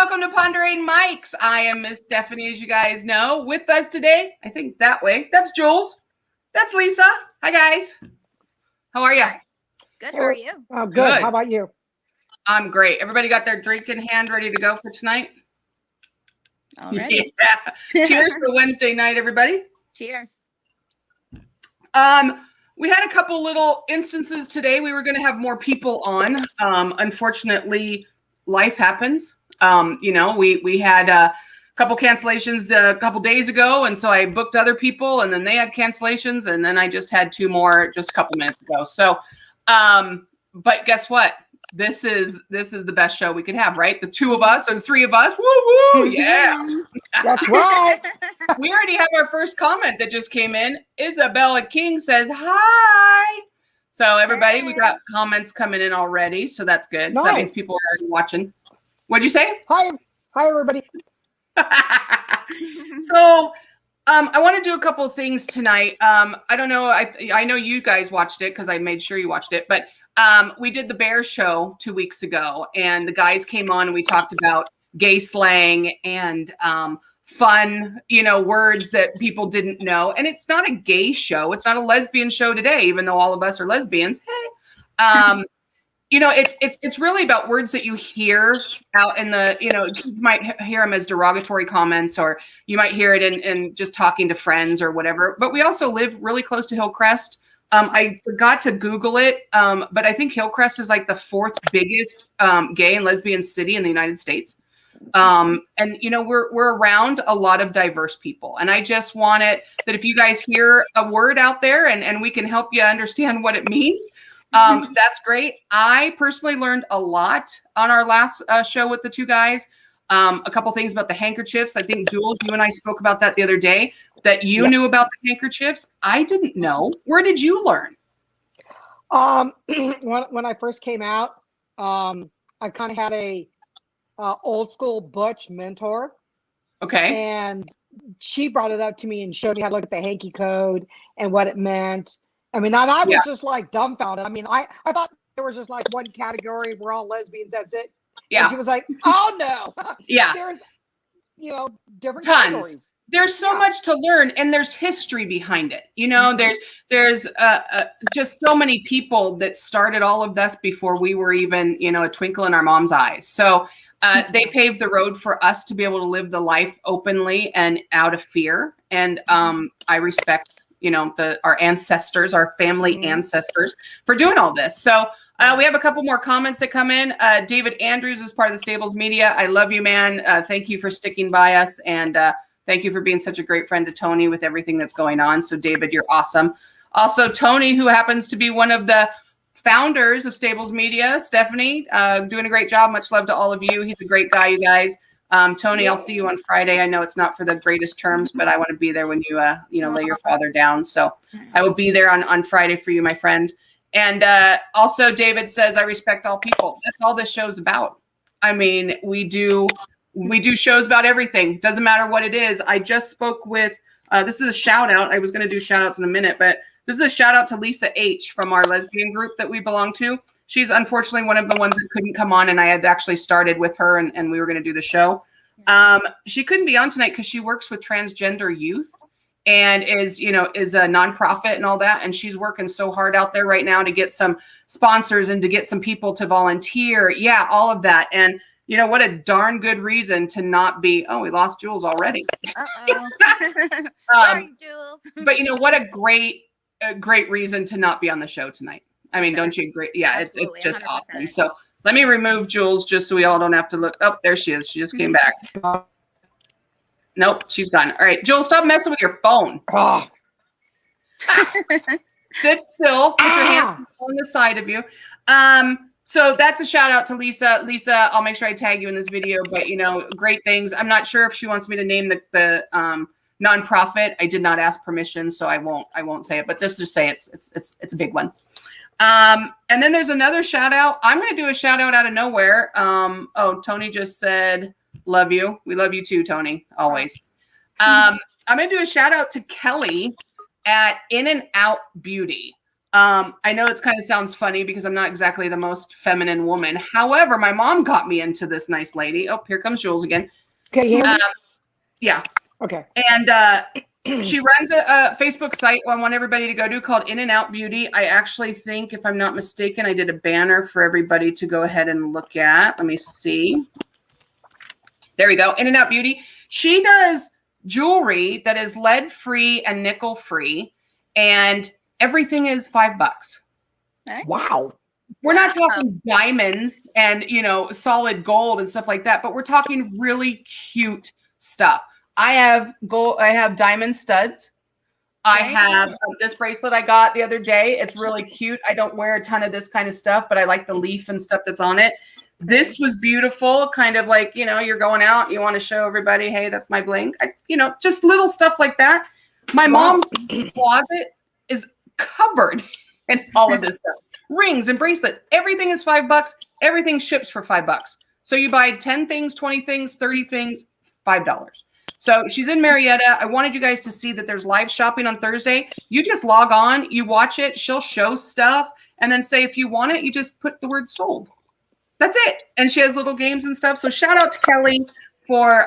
welcome to Pondering Mics. I am Miss Stephanie, as you guys know. With us today, I think that way, that's Jules. That's Lisa. Hi, guys. How are you? Good. How are you? Oh, good. How about you? I'm great. Everybody got their drink in hand ready to go for tonight? Already. Yeah. Cheers for Wednesday night, everybody. Cheers. We had a couple little instances today. We were going to have more people on. Unfortunately, life happens. We had a couple cancellations a couple days ago, and so I booked other people, and then they had cancellations, and then I just had two more just a couple minutes ago. So, but guess what? This is the best show we could have, right? The two of us or the three of us. Woo woo! Yeah, that's right. We already have our first comment that just came in. Isabella King says hi. So everybody, we got comments coming in already, so that's good. Nice. So that means people are already watching. What'd you say? Hi, everybody. So, I want to do a couple of things tonight. I don't know. I know you guys watched it because I made sure you watched it. But we did the Bear Show 2 weeks ago, and the guys came on and we talked about gay slang and fun, words that people didn't know. And it's not a gay show. It's not a lesbian show today, even though all of us are lesbians. Hey. It's really about words that you hear out in the, you might hear them as derogatory comments, or you might hear it in just talking to friends or whatever. But we also live really close to Hillcrest. I forgot to Google it, but I think Hillcrest is like the fourth biggest gay and lesbian city in the United States. And we're around a lot of diverse people, and I just want it that if you guys hear a word out there and we can help you understand what it means. That's great. I personally learned a lot on our last show with the two guys. A couple things about the handkerchiefs. I think, Jules, you and I spoke about that the other day, that you knew about the handkerchiefs. I didn't know. Where did you learn? When I first came out, I kind of had a old school butch mentor. Okay. And she brought it up to me and showed me how to look at the hanky code and what it meant. I mean, and I was just like dumbfounded. I mean, I thought there was just like one category. We're all lesbians. That's it. Yeah. And she was like, oh, no. Yeah. There's, different tons. Categories. There's so much to learn, and there's history behind it. There's just so many people that started all of this before we were even, a twinkle in our mom's eyes. So they paved the road for us to be able to live the life openly and out of fear. And I respect our ancestors, our family ancestors, for doing all this. So we have a couple more comments that come in. David Andrews is part of the Stables Media. I love you, man. Thank you for sticking by us. And thank you for being such a great friend to Tony with everything that's going on. So David, you're awesome. Also, Tony, who happens to be one of the founders of Stables Media, Stephanie, doing a great job. Much love to all of you. He's a great guy, you guys. Tony, I'll see you on Friday. I know it's not for the greatest terms, but I want to be there when you, lay your father down. So I will be there on Friday for you, my friend. And also David says, I respect all people. That's all this show's about. I mean, we do shows about everything. Doesn't matter what it is. I just spoke with, this is a shout out. I was going to do shout outs in a minute, but this is a shout out to Lisa H from our lesbian group that we belong to. She's unfortunately one of the ones that couldn't come on, and I had actually started with her and we were going to do the show. She couldn't be on tonight because she works with transgender youth and is a nonprofit and all that. And she's working so hard out there right now to get some sponsors and to get some people to volunteer. Yeah, all of that. And what a darn good reason to not be, we lost Jules already. Sorry, Jules. But what a great reason to not be on the show tonight. I mean, don't you agree? Yeah, it's just 100%. Awesome. So let me remove Jules just so we all don't have to look. Oh, there she is. She just came back. Nope, she's gone. All right, Jules, stop messing with your phone. Oh. Sit still. Put your hands on the side of you. So that's a shout out to Lisa. Lisa, I'll make sure I tag you in this video. But great things. I'm not sure if she wants me to name the nonprofit. I did not ask permission, so I won't say it. But just to say it's a big one. And then there's another shout out. I'm going to do a shout out of nowhere. Tony just said, love you. We love you too, Tony, always. I'm going to do a shout out to Kelly at In and Out Beauty. I know it's kind of sounds funny because I'm not exactly the most feminine woman. However, my mom got me into this nice lady. Oh, here comes Jules again. Okay, you hear me? Yeah. Okay. And she runs a Facebook site I want everybody to go to called In and Out Beauty. I actually think, if I'm not mistaken, I did a banner for everybody to go ahead and look at. Let me see. There we go. In and Out Beauty. She does jewelry that is lead-free and nickel-free, and everything is $5. Nice. Wow. We're not talking diamonds and, solid gold and stuff like that, but we're talking really cute stuff. I have gold. I have diamond studs. I have this bracelet I got the other day. It's really cute. I don't wear a ton of this kind of stuff, but I like the leaf and stuff that's on it. This was beautiful. Kind of like, you're going out and you want to show everybody, hey, that's my bling. Just little stuff like that. My mom's closet is covered in all of this stuff. Rings and bracelets. Everything is $5. Everything ships for $5. So you buy 10 things, 20 things, 30 things, $5. So she's in Marietta. I wanted you guys to see that there's live shopping on Thursday. You just log on, you watch it, she'll show stuff, and then say if you want it, you just put the word sold. That's it. And she has little games and stuff. So shout out to Kelly for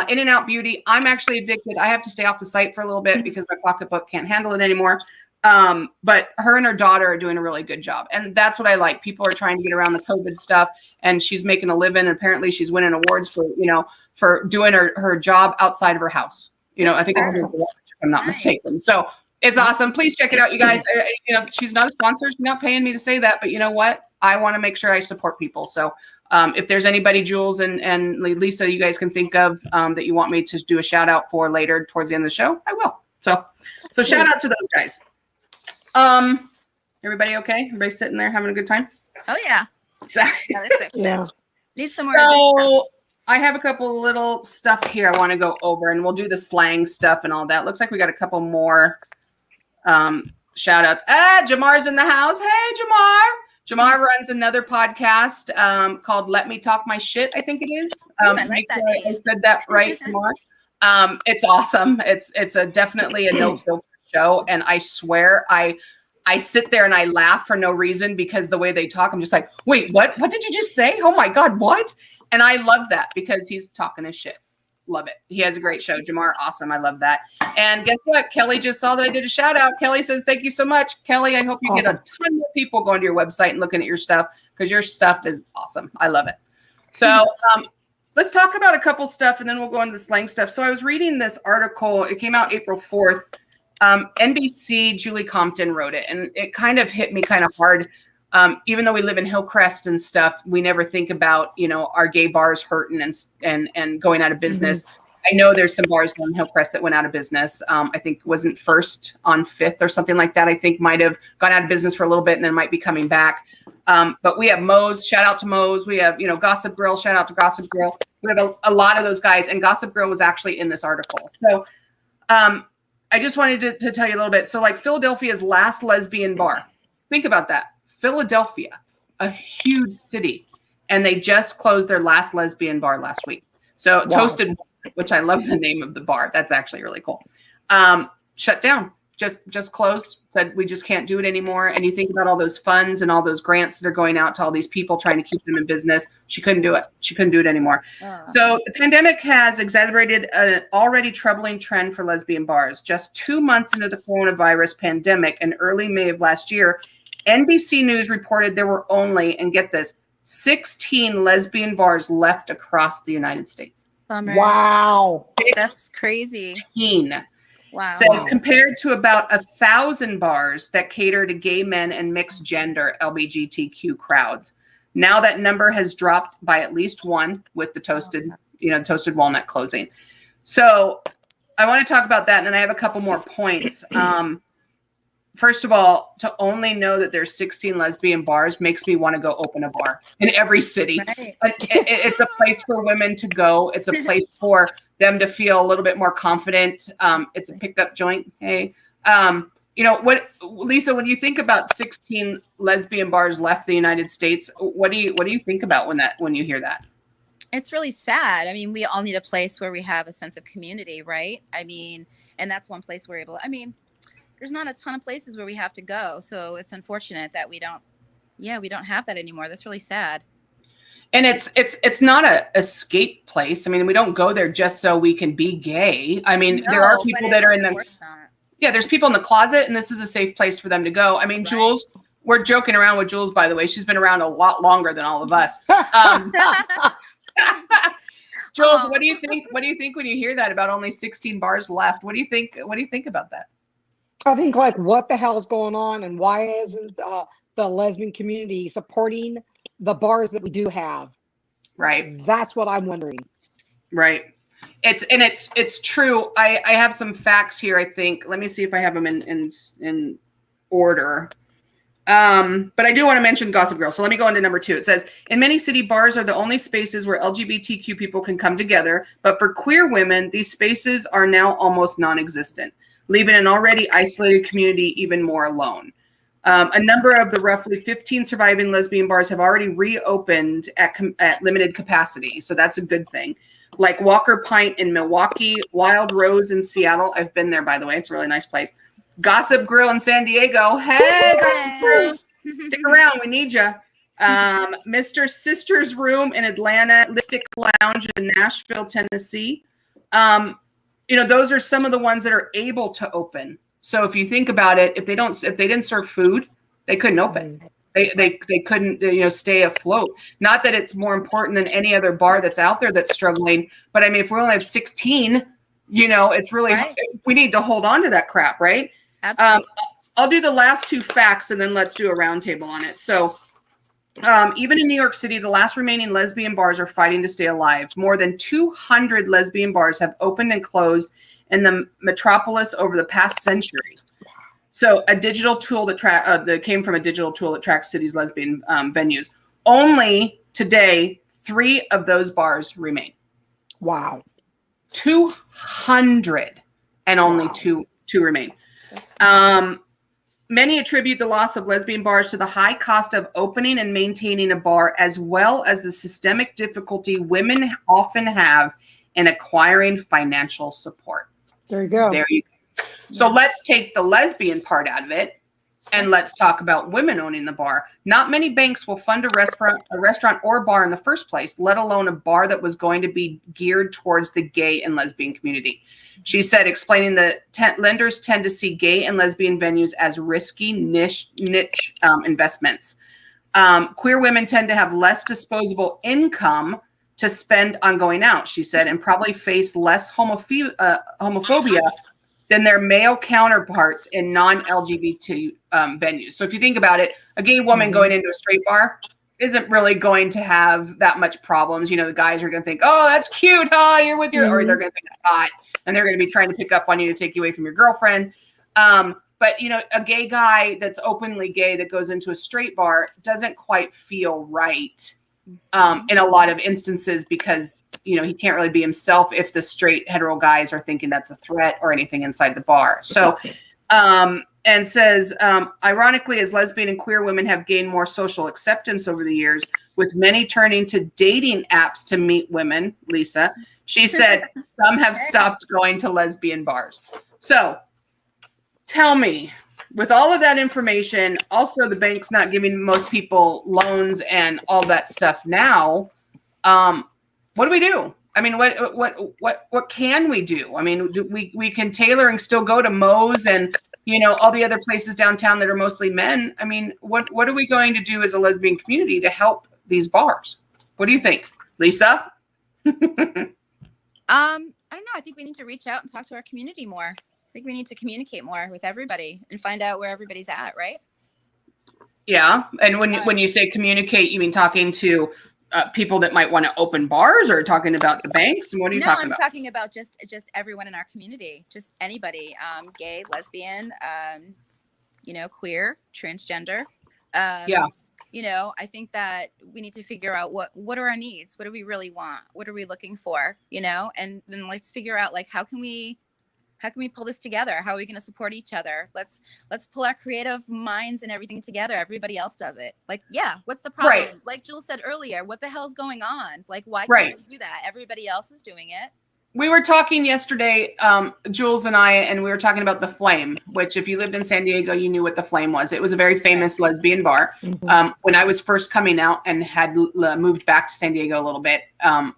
In and Out Beauty. I'm actually addicted. I have to stay off the site for a little bit because my pocketbook can't handle it anymore. But her and her daughter are doing a really good job. And that's what I like. People are trying to get around the COVID stuff, and she's making a living. And apparently she's winning awards for doing her job outside of her house. I think it's if I'm not mistaken. So it's awesome. Please check it out, you guys. She's not a sponsor. She's not paying me to say that, but you know what? I want to make sure I support people. So if there's anybody, Jules and Lisa, you guys can think of that you want me to do a shout out for later towards the end of the show, I will. So shout out to those guys. Everybody okay? Everybody sitting there having a good time? Oh yeah. Yeah. Need some more. So I have a couple little stuff here I want to go over, and we'll do the slang stuff and all that. Looks like we got a couple more shout outs. Jamar's in the house. Hey, Jamar. Jamar runs another podcast called Let Me Talk My Shit, I think it is. I like that name. I said that right, Jamar. It's awesome. It's definitely a no filter show, and I swear I sit there and I laugh for no reason because the way they talk, I'm just like, wait, what did you just say? Oh my God, what? And I love that because he's talking his shit. Love it. He has a great show. Jamar, awesome. I love that. And guess what? Kelly just saw that I did a shout out. Kelly says, thank you so much. Kelly, I hope you get a ton more people going to your website and looking at your stuff because your stuff is awesome. I love it. So let's talk about a couple stuff and then we'll go into the slang stuff. So I was reading this article. It came out April 4th. NBC, Julie Compton wrote it, and it kind of hit me kind of hard. Even though we live in Hillcrest and stuff, we never think about, our gay bars hurting and going out of business. Mm-hmm. I know there's some bars in Hillcrest that went out of business. I think wasn't First on Fifth or something like that. I think might have gone out of business for a little bit and then might be coming back. But we have Moe's, shout out to Moe's. We have, Gossip Girl, shout out to Gossip Girl. We have a lot of those guys, and Gossip Girl was actually in this article. So I just wanted to tell you a little bit. So like Philadelphia's last lesbian bar. Think about that. Philadelphia, a huge city, and they just closed their last lesbian bar last week. So wow. Toasted, which I love the name of the bar. That's actually really cool. Shut down, just closed, said we just can't do it anymore. And you think about all those funds and all those grants that are going out to all these people trying to keep them in business. She couldn't do it. She couldn't do it anymore. So the pandemic has exacerbated an already troubling trend for lesbian bars. Just 2 months into the coronavirus pandemic in early May of last year, NBC News reported there were only, and get this, 16 lesbian bars left across the United States. Bummer. Wow. That's crazy. 16. Wow. Says compared to about 1,000 bars that cater to gay men and mixed gender LGBTQ crowds. Now that number has dropped by at least one with the toasted walnut closing. So I want to talk about that, and then I have a couple more points. First of all, to only know that there's 16 lesbian bars makes me want to go open a bar in every city. Right. It's a place for women to go. It's a place for them to feel a little bit more confident. It's a picked up joint. Hey, what, Lisa, when you think about 16 lesbian bars left the United States, what do you think about when you hear that? It's really sad. I mean, we all need a place where we have a sense of community, right? I mean, and that's one place we're able, there's not a ton of places where we have to go. So it's unfortunate that we don't have that anymore. That's really sad. And it's not a escape place. I mean, we don't go there just so we can be gay. I mean, there are people that are in the there's people in the closet, and this is a safe place for them to go. I mean, right. Jules, we're joking around with Jules, by the way. She's been around a lot longer than all of us. Jules, what do you think? What do you think when you hear that about only 16 bars left? What do you think? What do you think about that? I think like, what the hell is going on, and why isn't the lesbian community supporting the bars that we do have? Right. That's what I'm wondering. Right. It's true. I have some facts here. I think. Let me see if I have them in order. But I do want to mention Gossip Girl. So let me go into number 2. It says, in many city, bars are the only spaces where LGBTQ people can come together. But for queer women, these spaces are now almost non-existent, leaving an already isolated community even more alone. A number of the roughly 15 surviving lesbian bars have already reopened at limited capacity. So that's a good thing. Like Walker Pint in Milwaukee, Wild Rose in Seattle. I've been there, by the way. It's a really nice place. Gossip Grill in San Diego. Hey, Gossip Grill. Stick around. We need you. Mr. Sister's Room in Atlanta. Lipstick Lounge in Nashville, Tennessee. Those are some of the ones that are able to open. So if you think about it, if they didn't serve food, they couldn't open. They couldn't, stay afloat. Not that it's more important than any other bar that's out there that's struggling. But I mean, if we only have 16, it's really, right. We need to hold on to that crap, right? Absolutely. I'll do the last 2 facts and then let's do a roundtable on it. So even in New York City, the last remaining lesbian bars are fighting to stay alive. More than 200 lesbian bars have opened and closed in the metropolis over the past century. So a digital tool that came from a digital tool that tracks cities' lesbian venues. Only today, 3 of those bars remain. Wow. 200 and only two remain. Many attribute the loss of lesbian bars to the high cost of opening and maintaining a bar, as well as the systemic difficulty women often have in acquiring financial support. There you go. So let's take the lesbian part out of it, and let's talk about women owning the bar. Not many banks will fund a restaurant or bar in the first place, let alone a bar that was going to be geared towards the gay and lesbian community. She said, explaining that lenders tend to see gay and lesbian venues as risky niche investments. Queer women tend to have less disposable income to spend on going out, she said, and probably face less homophobia than their male counterparts in non-LGBT venues. So if you think about it, a gay woman going into a straight bar isn't really going to have that much problems. The guys are going to think, oh, that's cute, huh? You're with your, or they're going to think that's hot, and they're going to be trying to pick up on you to take you away from your girlfriend. But, a gay guy that's openly gay that goes into a straight bar doesn't quite feel right in a lot of instances because, he can't really be himself if the straight hetero guys are thinking that's a threat or anything inside the bar. So, and says, ironically, as lesbian and queer women have gained more social acceptance over the years, with many turning to dating apps to meet women, Lisa, she said, some have stopped going to lesbian bars. So tell me, with all of that information, also the bank's not giving most people loans and all that stuff now. What do we do? I mean, what can we do? I mean, we can tailor and still go to Moe's and all the other places downtown that are mostly men. I mean, what are we going to do as a lesbian community to help these bars? What do you think, Lisa? I don't know. I think we need to reach out and talk to our community more. I think we need to communicate more with everybody and find out where everybody's at, right? Yeah. And when you say communicate, you mean talking to people that might want to open bars, or talking about the banks? And what are you talking about? I'm talking about just everyone in our community, just anybody, gay, lesbian, queer, transgender. I think that we need to figure out what are our needs? What do we really want? What are we looking for? And then let's figure out how can we pull this together? How are we going to support each other? Let's pull our creative minds and everything together. Everybody else does it. What's the problem? Right. Like Jules said earlier, what the hell is going on? Why can't we do that? Everybody else is doing it. We were talking yesterday, Jules and I, and we were talking about the Flame, which if you lived in San Diego, you knew what the Flame was. It was a very famous lesbian bar. When I was first coming out and had moved back to San Diego a little bit, I'm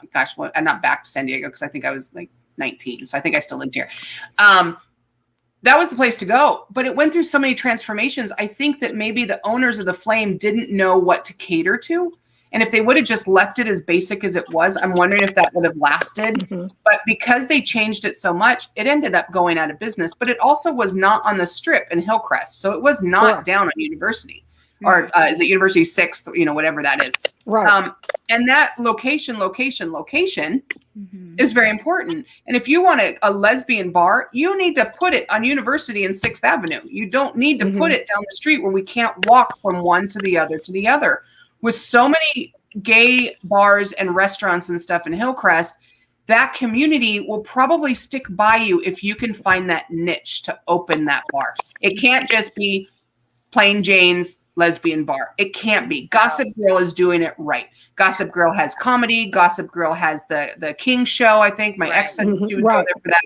not back to San Diego because I think I was like 19. So I think I still lived here. That was the place to go, but it went through so many transformations. I think that maybe the owners of the Flame didn't know what to cater to. And if they would have just left it as basic as it was, I'm wondering if that would have lasted. But because they changed it so much, it ended up going out of business. But it also was not on the Strip in Hillcrest. So it was not down on University. Or is it University 6th, whatever that is. Right. And that location is very important. And if you want a lesbian bar, you need to put it on University and 6th Avenue. You don't need to put it down the street where we can't walk from one to the other to the other. With so many gay bars and restaurants and stuff in Hillcrest, that community will probably stick by you if you can find that niche to open that bar. It can't just be plain Jane's lesbian bar. It can't be. Gossip Girl is doing it right. Gossip Girl has comedy. Gossip Girl has the King show. I think my ex said she would go there for that.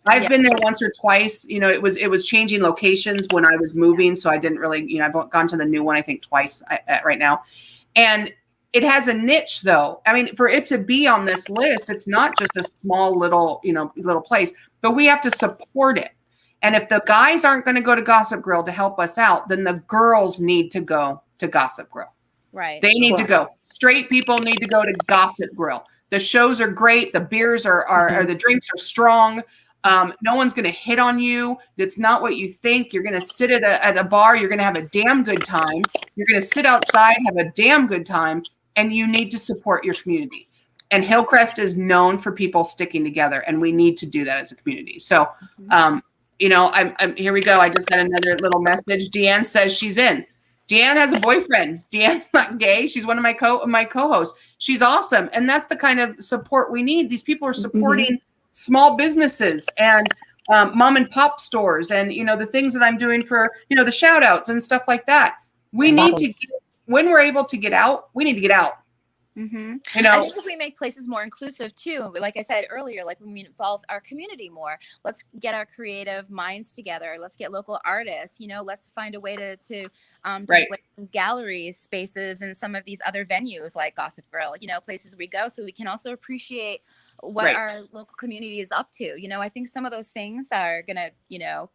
I've been there once or twice. It was changing locations when I was moving, so I didn't really. I've gone to the new one I think twice right now, and it has a niche though. I mean, for it to be on this list, it's not just a small little place, but we have to support it. And if the guys aren't going to go to Gossip Girl to help us out, then the girls need to go to Gossip Girl. Right. They need to go. Straight people need to go to Gossip Grill. The shows are great. The beers are the drinks are strong. No one's going to hit on you. That's not what you think. You're going to sit at a bar. You're going to have a damn good time. You're going to sit outside, have a damn good time, and you need to support your community. And Hillcrest is known for people sticking together, and we need to do that as a community. So, I'm here we go. I just got another little message. Deanne says she's in. Deanne has a boyfriend. Deanne's not gay. She's one of my co-hosts. She's awesome. And that's the kind of support we need. These people are supporting small businesses and mom and pop stores and, the things that I'm doing for, the shout outs and stuff like that. We need to, when we're able to get out, we need to get out. I think if we make places more inclusive too, like I said earlier, like when we involve our community more, let's get our creative minds together. Let's get local artists, let's find a way to display galleries, spaces, and some of these other venues like Gossip Girl, places we go so we can also appreciate what our local community is up to. I think some of those things are going to,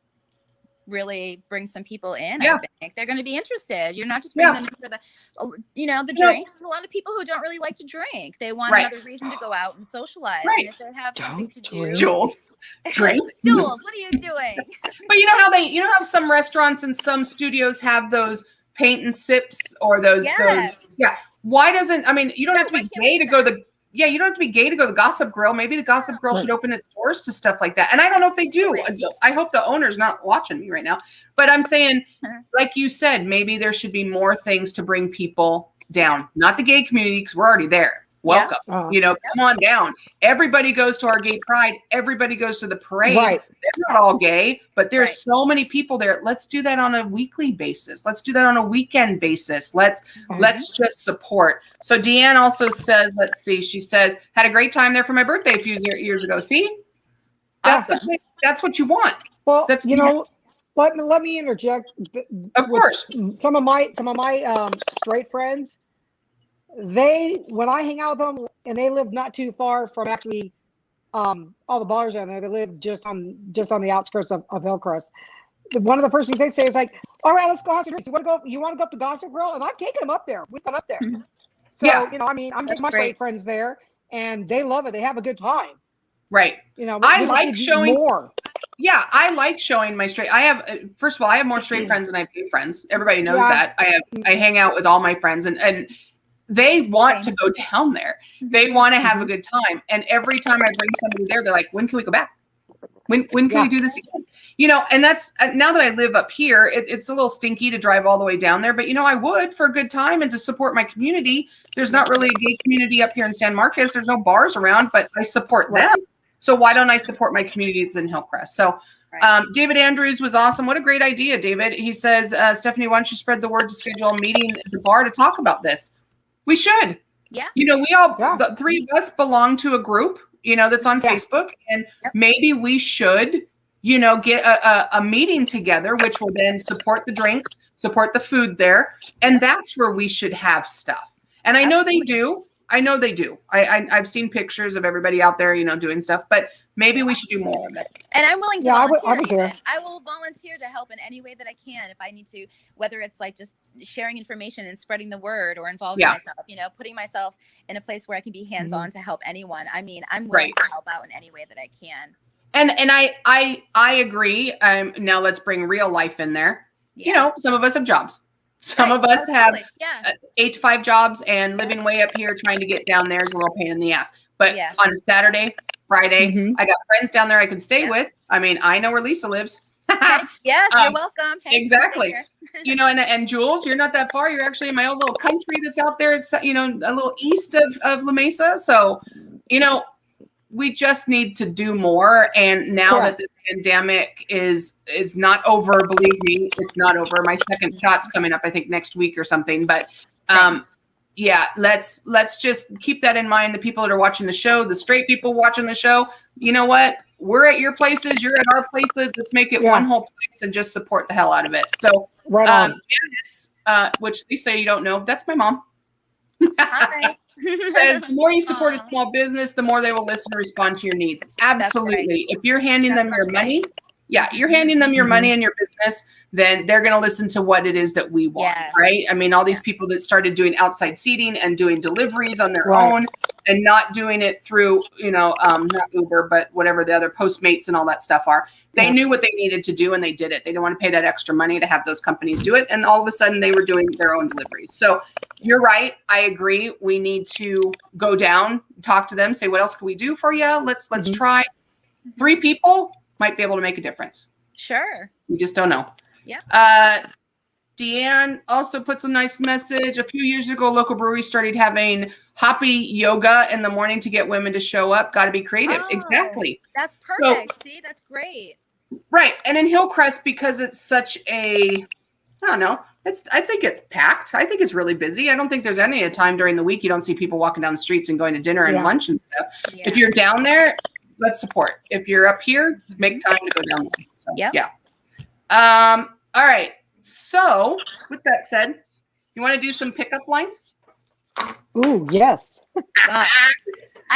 really bring some people in. I think they're going to be interested. You're not just bringing them in for the drinks. There's a lot of people who don't really like to drink. They want another reason to go out and socialize. And if they have something to do, Jules, drink. Jules, what are you doing? But how some restaurants and some studios have those paint and sips or those. Why doesn't? I mean, you don't have to be gay to go to the. Yeah, you don't have to be gay to go to the Gossip Grill. Maybe the Gossip Grill should open its doors to stuff like that. And I don't know if they do. I hope the owner's not watching me right now. But I'm saying, like you said, maybe there should be more things to bring people down. Not the gay community, because we're already there. Welcome. Come on down. Everybody goes to our gay pride. Everybody goes to the parade. They're not all gay, but there's so many people there. Let's do that on a weekly basis. Let's do that on a weekend basis. Let's just support. So Deanne also says, let's see, she says, had a great time there for my birthday a few years ago. See? That's that's what you want. Well, let me interject. Of course. Some of my straight friends, when I hang out with them, and they live not too far from actually all the bars down there. They live just on the outskirts of Hillcrest. One of the first things they say is like, "All right, let's go have some drinks. You want to go up to Gossip Grill?" And I've taken them up there. We've gone up there. So I'm taking my straight friends there, and they love it. They have a good time. Right. I like showing more. Yeah, I like showing my straight. I have, first of all, I have more straight friends than I have gay friends. Everybody knows that. I hang out with all my friends, and they want to go down there. They want to have a good time. And every time I bring somebody there, they're like, when can we go back? When can we do this again? And that's, now that I live up here, it's a little stinky to drive all the way down there, but I would for a good time and to support my community. There's not really a gay community up here in San Marcos. There's no bars around, but I support them. So why don't I support my communities in Hillcrest? So David Andrews was awesome. What a great idea, David. He says, Stephanie, why don't you spread the word to schedule a meeting at the bar to talk about this? We should. Yeah. We all, the three of us belong to a group, that's on Yeah. Facebook. And maybe we should, get a meeting together, which will then support the drinks, support the food there. And that's where we should have stuff. And I know they do. I've seen pictures of everybody out there, doing stuff, but maybe we should do more of it. And I'm willing to Yeah, volunteer. I would share. I will volunteer to help in any way that I can if I need to, whether it's like just sharing information and spreading the word or involving myself, putting myself in a place where I can be hands-on to help anyone. I mean, I'm willing to help out in any way that I can. And I agree. Now let's bring real life in there. Yeah. Some of us have jobs. Some of us have yeah. 8 to 5 jobs, and living way up here trying to get down there is a little pain in the ass. But on a Saturday, Friday, I got friends down there I can stay with. I mean, I know where Lisa lives. Okay. Yes, you're welcome. Thanks. Exactly. And Jules, you're not that far. You're actually in my old little country that's out there. It's, a little east of La Mesa. So, we just need to do more. And now that this pandemic is not over, believe me, it's not over. My second shot's coming up, I think, next week or something. But let's just keep that in mind. The people that are watching the show, the straight people watching the show, you know what? We're at your places, you're at our places. Let's make it one whole place and just support the hell out of it. So Janice, which Lisa, you don't know, that's my mom. Hi. Says the more you support a small business, the more they will listen and respond to your needs. Absolutely. If you're handing them your money, you're handing them your money and your business, then they're going to listen to what it is that we want, right? I mean, all these people that started doing outside seating and doing deliveries on their own and not doing it through, not Uber, but whatever the other Postmates and all that stuff are. They knew what they needed to do and they did it. They didn't want to pay that extra money to have those companies do it. And all of a sudden they were doing their own deliveries. So you're right. I agree. We need to go down, talk to them, say, what else can we do for you? Let's try. 3 people might be able to make a difference. Sure. We just don't know. Yeah. Deanne also puts a nice message. A few years ago, local breweries started having hoppy yoga in the morning to get women to show up. Got to be creative. Exactly. That's perfect. See, that's great. Right. And in Hillcrest, because it's such I don't know, I think it's packed. I think it's really busy. I don't think there's any time during the week you don't see people walking down the streets and going to dinner and lunch and stuff. Yeah. If you're down there, let's support. If you're up here, make time to go down there. So, yeah. All right. So with that said, you want to do some pickup lines? Ooh, yes. I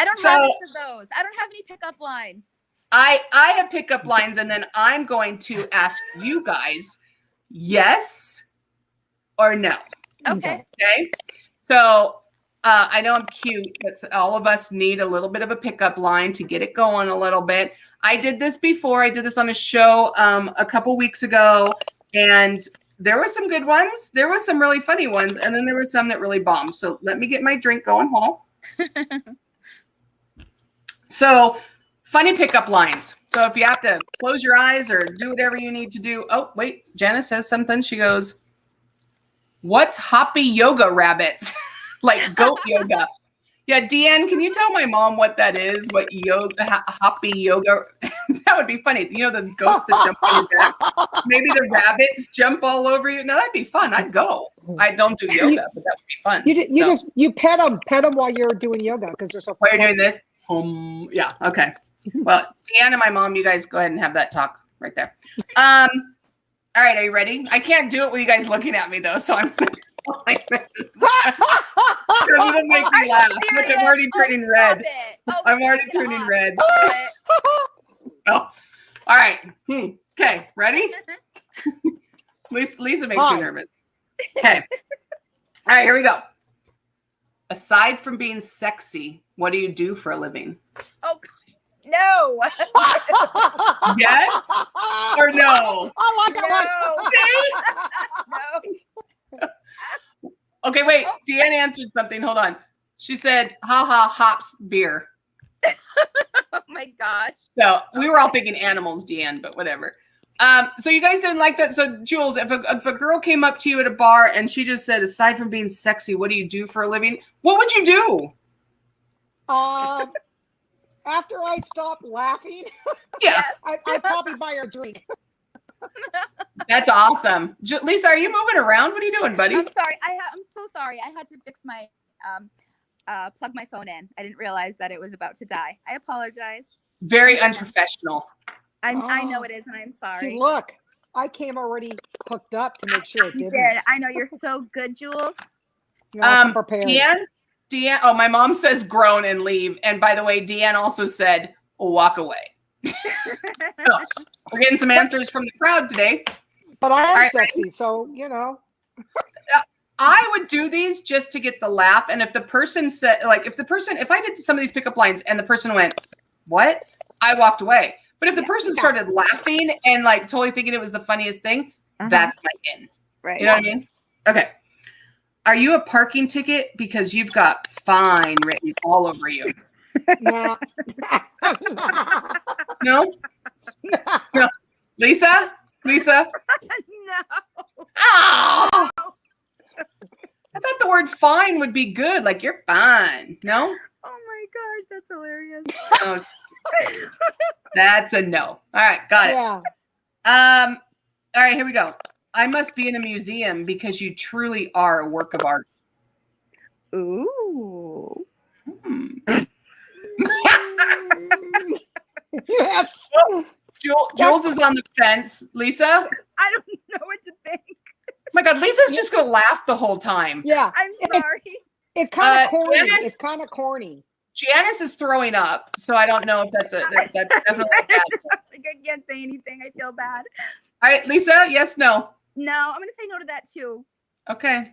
don't have any of those. I don't have any pickup lines. I have pickup lines, and then I'm going to ask you guys yes or no. Okay. Okay. So I know I'm cute, but all of us need a little bit of a pickup line to get it going a little bit. I did this before. I did this on a show a couple weeks ago, and there were some good ones. There were some really funny ones, and then there were some that really bombed. So let me get my drink going. Hold on. So funny pickup lines. So if you have to close your eyes or do whatever you need to do. Oh, wait. Janice says something. She goes, what's hoppy yoga rabbits? Like goat yoga. Yeah, Deanne, can you tell my mom what that is? What hoppy yoga? That would be funny. You know the goats that jump on your back? Maybe the rabbits jump all over you. No, that'd be fun. I'd go. I don't do yoga, but that would be fun. You pet them while you're doing yoga because they're so. While you're doing this, yeah, okay. Well, Deanne and my mom, you guys go ahead and have that talk right there. All right, are you ready? I can't do it with you guys looking at me though, so I'm gonna go like this. It'll make me laugh. Look, I'm already turning red. I'm already turning red. Oh, all right. Okay, ready? Lisa makes me nervous. Okay. All right, here we go. Aside from being sexy, what do you do for a living? Oh, no. Yes or no? I like that No. Okay, wait. Deanne answered something. Hold on. She said, hops beer. Oh my gosh. So we were all thinking animals, Deanne, but whatever. So you guys didn't like that. So Jules, if a girl came up to you at a bar and she just said, aside from being sexy, what do you do for a living? What would you do? After I stop laughing, Yeah, I'd probably buy her a drink. that's awesome. Lisa, are you moving around? What are you doing, buddy? I'm sorry. I'm so sorry. I had to fix my plug my phone in. I didn't realize that it was about to die. I apologize. Very unprofessional. I know it is, and I'm sorry. See, look, I came already hooked up to make sure it You didn't. did. I know you're so good, Jules. No, I come prepared. Deanne. Oh, my mom says groan and leave. And by the way, Deanne also said walk away. So, we're getting some answers from the crowd today. But I am right, sexy, so you know. I would do these just to get the laugh. And if the person said, like, if I did some of these pickup lines and the person went, what? I walked away. But if the person started laughing and like totally thinking it was the funniest thing, that's my in. Right. You know what I mean? Okay. Are you a parking ticket because you've got fine written all over you? No. No? No. Lisa? No. Oh! I thought the word fine would be good. Like, you're fine. No? Oh my gosh, that's hilarious. Oh, that's a no. All right, got it. Yeah. All right, here we go. I must be in a museum because you truly are a work of art. Ooh. Yes. Jules is on the fence. Lisa? I don't know what to think. Oh my God, Lisa's just going to laugh the whole time. Yeah. I'm sorry. It's kind of corny. Janice? It's kind of corny. Janice is throwing up, so I don't know if that's definitely a bad. Like, I can't say anything. I feel bad. All right, Lisa, yes, no? No, I'm going to say no to that too. Okay.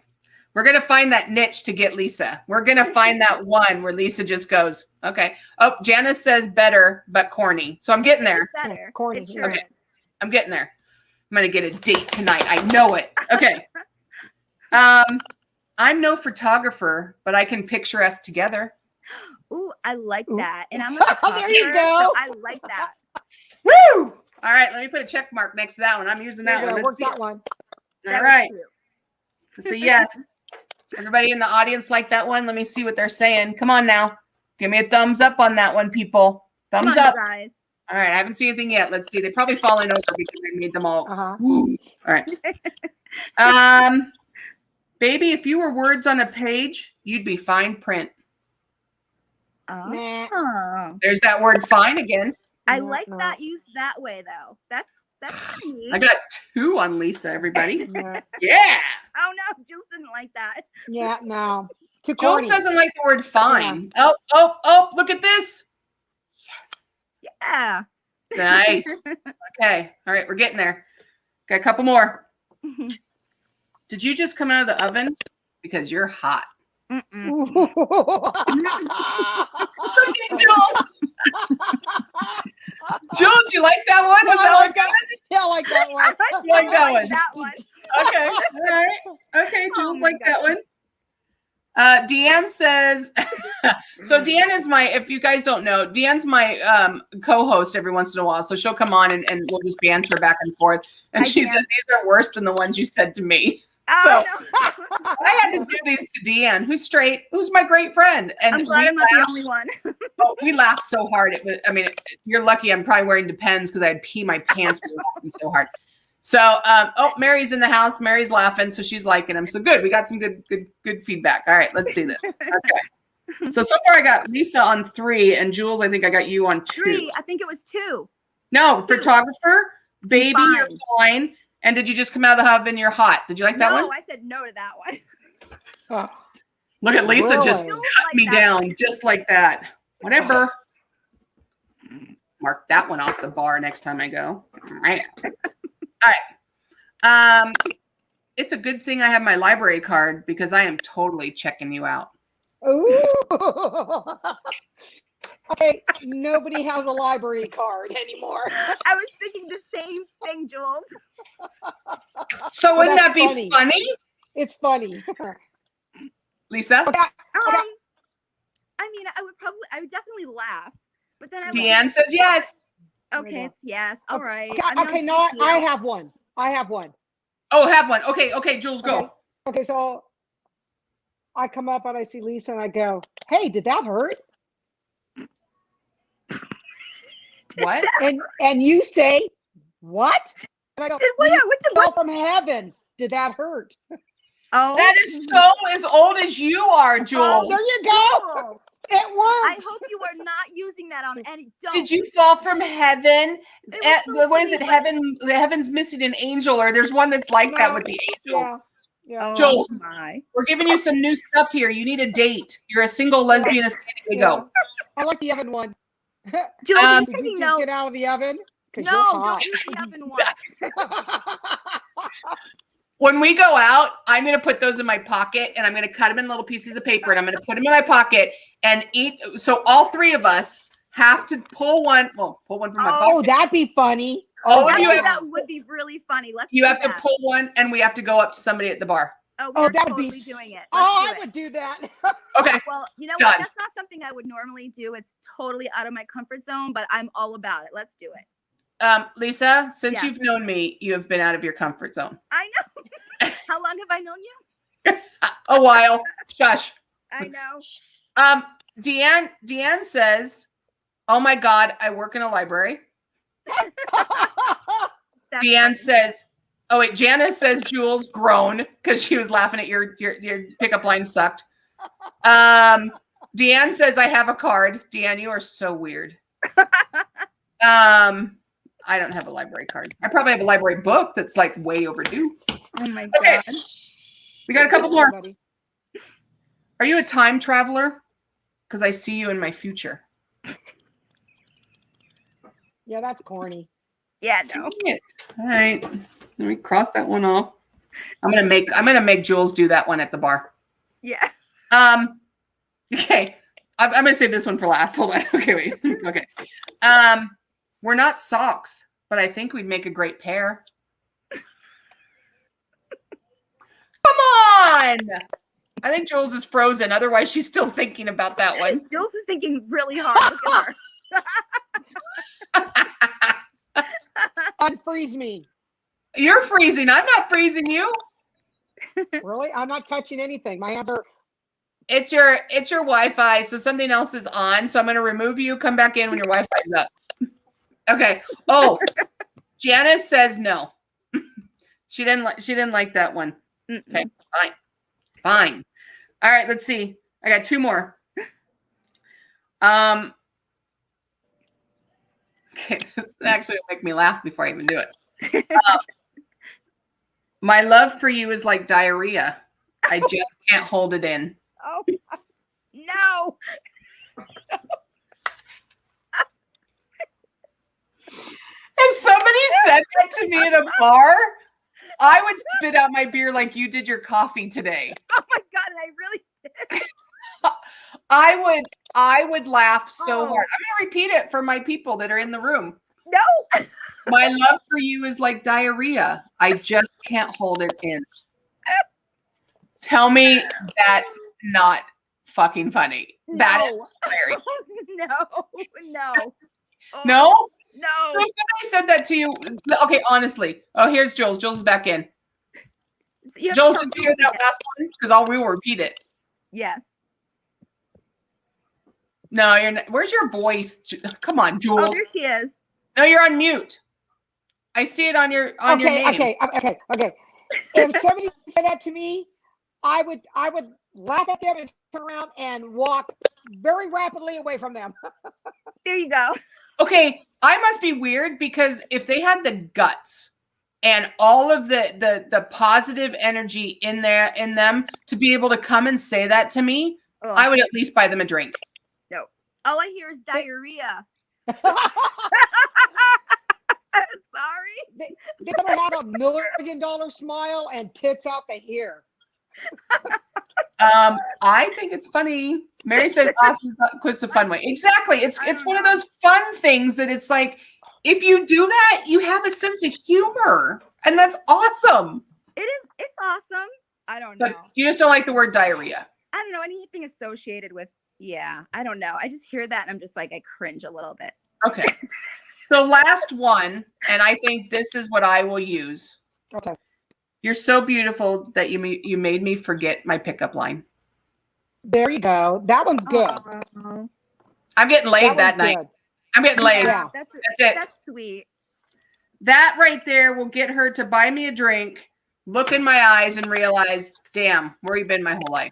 We're going to find that niche to get Lisa. We're going to find that one where Lisa just goes, okay. Oh, Janice says better, but corny. So I'm getting there. It's better. Corny, It sure okay. is. I'm getting there. I'm going to get a date tonight. I know it. Okay. I'm no photographer, but I can picture us together. Ooh, I like Ooh. that. And I'm a There photographer, you go. so I like that. Woo! All right, let me put a check mark next to that one. I'm using that There you one. go. Let's Work see. that one. All That was right. cute. It's a yes. Everybody in the audience like that one? Let me see what they're saying. Come on now. Give me a thumbs up on that one, people. Come Thumbs on, up. guys. All right, I haven't seen anything yet. Let's see. They're probably falling over because I made them all. Uh-huh. Woo. All right. Baby, if you were words on a page, you'd be fine print. Nah. Oh. There's that word fine again. I No, like no. that used that way though. That's funny. I got 2 on Lisa, everybody. Nah. Yeah. Oh no, Jules didn't like that. Yeah, no. Too Jules corny. doesn't like the word fine. Oh, look at this. Yes. Yeah. Nice. Okay. All right, we're getting there. Got a couple more. Did you just come out of the oven? Because you're hot. Mm-mm. Jules. Jules, you like that one? Was I that like one that. good? Yeah, I like that one. I You like do that one? That one. Okay. All right. Okay, Oh Jules my like that one. Deanne says, so Deanne is my, if you guys don't know, Deanne's my co-host every once in a while. So she'll come on and we'll just banter back and forth. And Hi, she Deanne. said, these are worse than the ones you said to me. Oh, So- no. I had to do these to Deanne, who's straight, who's my great friend. And I'm glad we I'm not the laughed- only one. we laughed so hard. It was, I mean, you're lucky I'm probably wearing Depends because I'd pee my pants. We were laughing so hard. So, Mary's in the house. Mary's laughing, so she's liking him. So good. We got some good feedback. All right, let's see this. Okay. So far I got Lisa on 3, and Jules, I think I got you on 2. 3. I think it was 2. No, photographer, baby, Fine. you're fine. And did you just come out of the hub and you're hot? Did you like that No, one? I said no to that one. Oh, Look at Lisa just Really? cut Like me that down one. just like that. Whatever. Mark that one off the bar next time I go. All right. All right. It's a good thing I have my library card because I am totally checking you out. Ooh. Okay, nobody has a library card anymore. I was thinking the same thing, Jules. So Well, wouldn't that that's be funny? It's funny. Lisa? Okay, I mean, I would definitely laugh, but then I would. Deanne says yes. Okay, it's yes. All right. okay, I'm okay, not no, thank you. I have one. I have one. Oh, have one. Okay, Jules, go. Okay. Okay, so I come up and I see Lisa and I go, "Hey, did that hurt?" What? And you say, "What?" And I go, Did what? "You What? fell from heaven. Did that hurt?" Oh, That is so as old as you are, Jules. There you go. Jules, It I works. hope you are not using that on any. Don't. Did you fall from heaven? It was so What is sweet, it? but- Heaven. The heaven's missing an angel, or there's one that's like that No. with the angels. Yeah. Oh Jules. my. We're giving you some new stuff here. You need a date. You're a single lesbian of San Diego. I like the oven one. Jules, are you Did you taking just notes? get out of the oven? 'Cause No, you're don't hot. use the oven one. When we go out, I'm going to put those in my pocket and I'm going to cut them in little pieces of paper and I'm going to put them in my pocket and eat. So all three of us have to pull one. Well, pull one from my Oh, pocket. that'd be funny. All of Actually, you have, that would be really funny. Let's. you do have to that. pull one and we have to go up to somebody at the bar. Oh, Oh, we're that would totally be. doing it. Oh, Let's I do would do that. Okay. Well, you know Done. what? That's not something I would normally do. It's totally out of my comfort zone, but I'm all about it. Let's do it. Lisa, since Yes. you've known me, you have been out of your comfort zone. I know. How long have I known you? A while. Shush. I know. Deanne says, oh my God, I work in a library. That's Deanne funny. says, oh wait, Janice says Jules groan because she was laughing at your pickup line sucked. Deanne says I have a card. Deanne, you are so weird. I don't have a library card. I probably have a library book that's like way overdue. Oh my Okay. God. We got a couple more. Buddy. Are you a time traveler? Because I see you in my future. Yeah, that's corny. Yeah, no. Dang it. All right. Let me cross that one off. I'm gonna make Jules do that one at the bar. Yeah. Okay. I'm gonna save this one for last. Hold on. Okay, wait. Okay. We're not socks, but I think we'd make a great pair. Come on. I think Jules is frozen. Otherwise, she's still thinking about that one. Jules is thinking really hard. Look at her. Unfreeze me. You're freezing. I'm not freezing you. Really? I'm not touching anything. My hands are. It's your Wi-Fi, so something else is on. So I'm gonna remove you. Come back in when your Wi-Fi is up. Okay. Oh, Janice says no. She didn't like that one. Okay, fine. All right, let's see. I got two more. Okay, this actually will make me laugh before I even do it. My love for you is like diarrhea. I just can't hold it in. Oh, no. If somebody said that to me at a bar, I would spit out my beer like you did your coffee today. Oh my God. And I really did. I would laugh so Oh. hard. I'm gonna repeat it for my people that are in the room. No. My love for you is like diarrhea. I just can't hold it in. Tell me that's not fucking funny. That is No. hilarious. No. Oh, No? No. So if somebody said that to you, okay, honestly. Oh, here's Jules. Jules is back in. You have to Jules, tell did you hear Jules that again. last one? Because we will repeat it. Yes. No, you're not. Where's your voice? Come on, Jules. Oh, there she is. No, you're on mute. I see it on your name. Okay. If somebody said that to me, I would laugh at them and turn around and walk very rapidly away from them. There you go. Okay, I must be weird because if they had the guts and all of the positive energy in them to be able to come and say that to me, Oh, I would at least buy them a drink. no. All I hear is diarrhea. Sorry. They better have a $1 million smile and tits out the ear. I think it's funny. Mary says awesome quiz a fun way. Exactly. It's one of those fun things that it's like if you do that, you have a sense of humor. And that's awesome. It's awesome. I don't know. But you just don't like the word diarrhea. I don't know anything associated with I don't know. I just hear that and I'm just like I cringe a little bit. Okay. So last one, and I think this is what I will use. Okay. You're so beautiful that you made me forget my pickup line. There you go. That one's good. Oh, I'm getting laid that one's night. good. I'm getting laid. Yeah. That's it. That's sweet. That right there will get her to buy me a drink, look in my eyes, and realize, damn, where you been my whole life?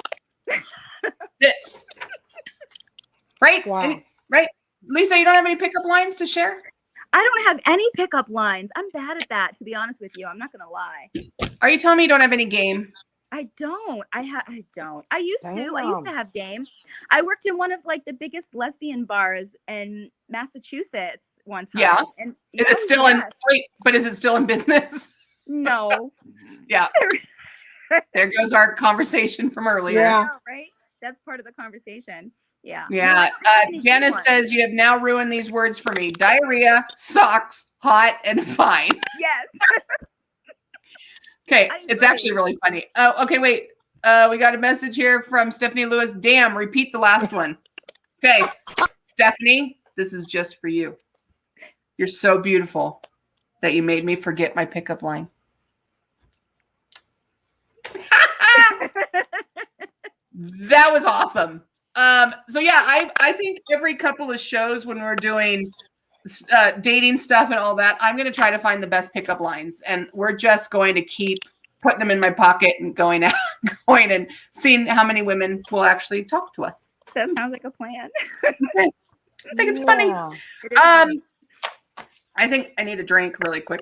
Right? Wow. Right? Lisa, you don't have any pickup lines to share? I don't have any pickup lines. I'm bad at that, to be honest with you. I'm not gonna lie. Are you telling me you don't have any game? I don't. I don't. I used to. I used to Damn. have game. I worked in one of like the biggest lesbian bars in Massachusetts one time. Yeah. And Is it still in? yes. Wait, but is it still in business? No. Yeah. There goes our conversation from earlier. Yeah. No, right? That's part of the conversation. Yeah. No, I Yeah. don't have any good Janice ones. says you have now ruined these words for me: diarrhea, socks, hot, and fine. Yes. Okay, I it's agree. actually really funny. Oh, okay, wait. We got a message here from Stephanie Lewis. Damn, repeat the last one. Okay, Stephanie, this is just for you. You're so beautiful that you made me forget my pickup line. That was awesome. So yeah, I think every couple of shows when we're doing dating stuff and all that, I'm going to try to find the best pickup lines, and we're just going to keep putting them in my pocket and going and seeing how many women will actually talk to us. That sounds like a plan. Okay. I think it's funny. Yeah. It is funny. I think I need a drink really quick.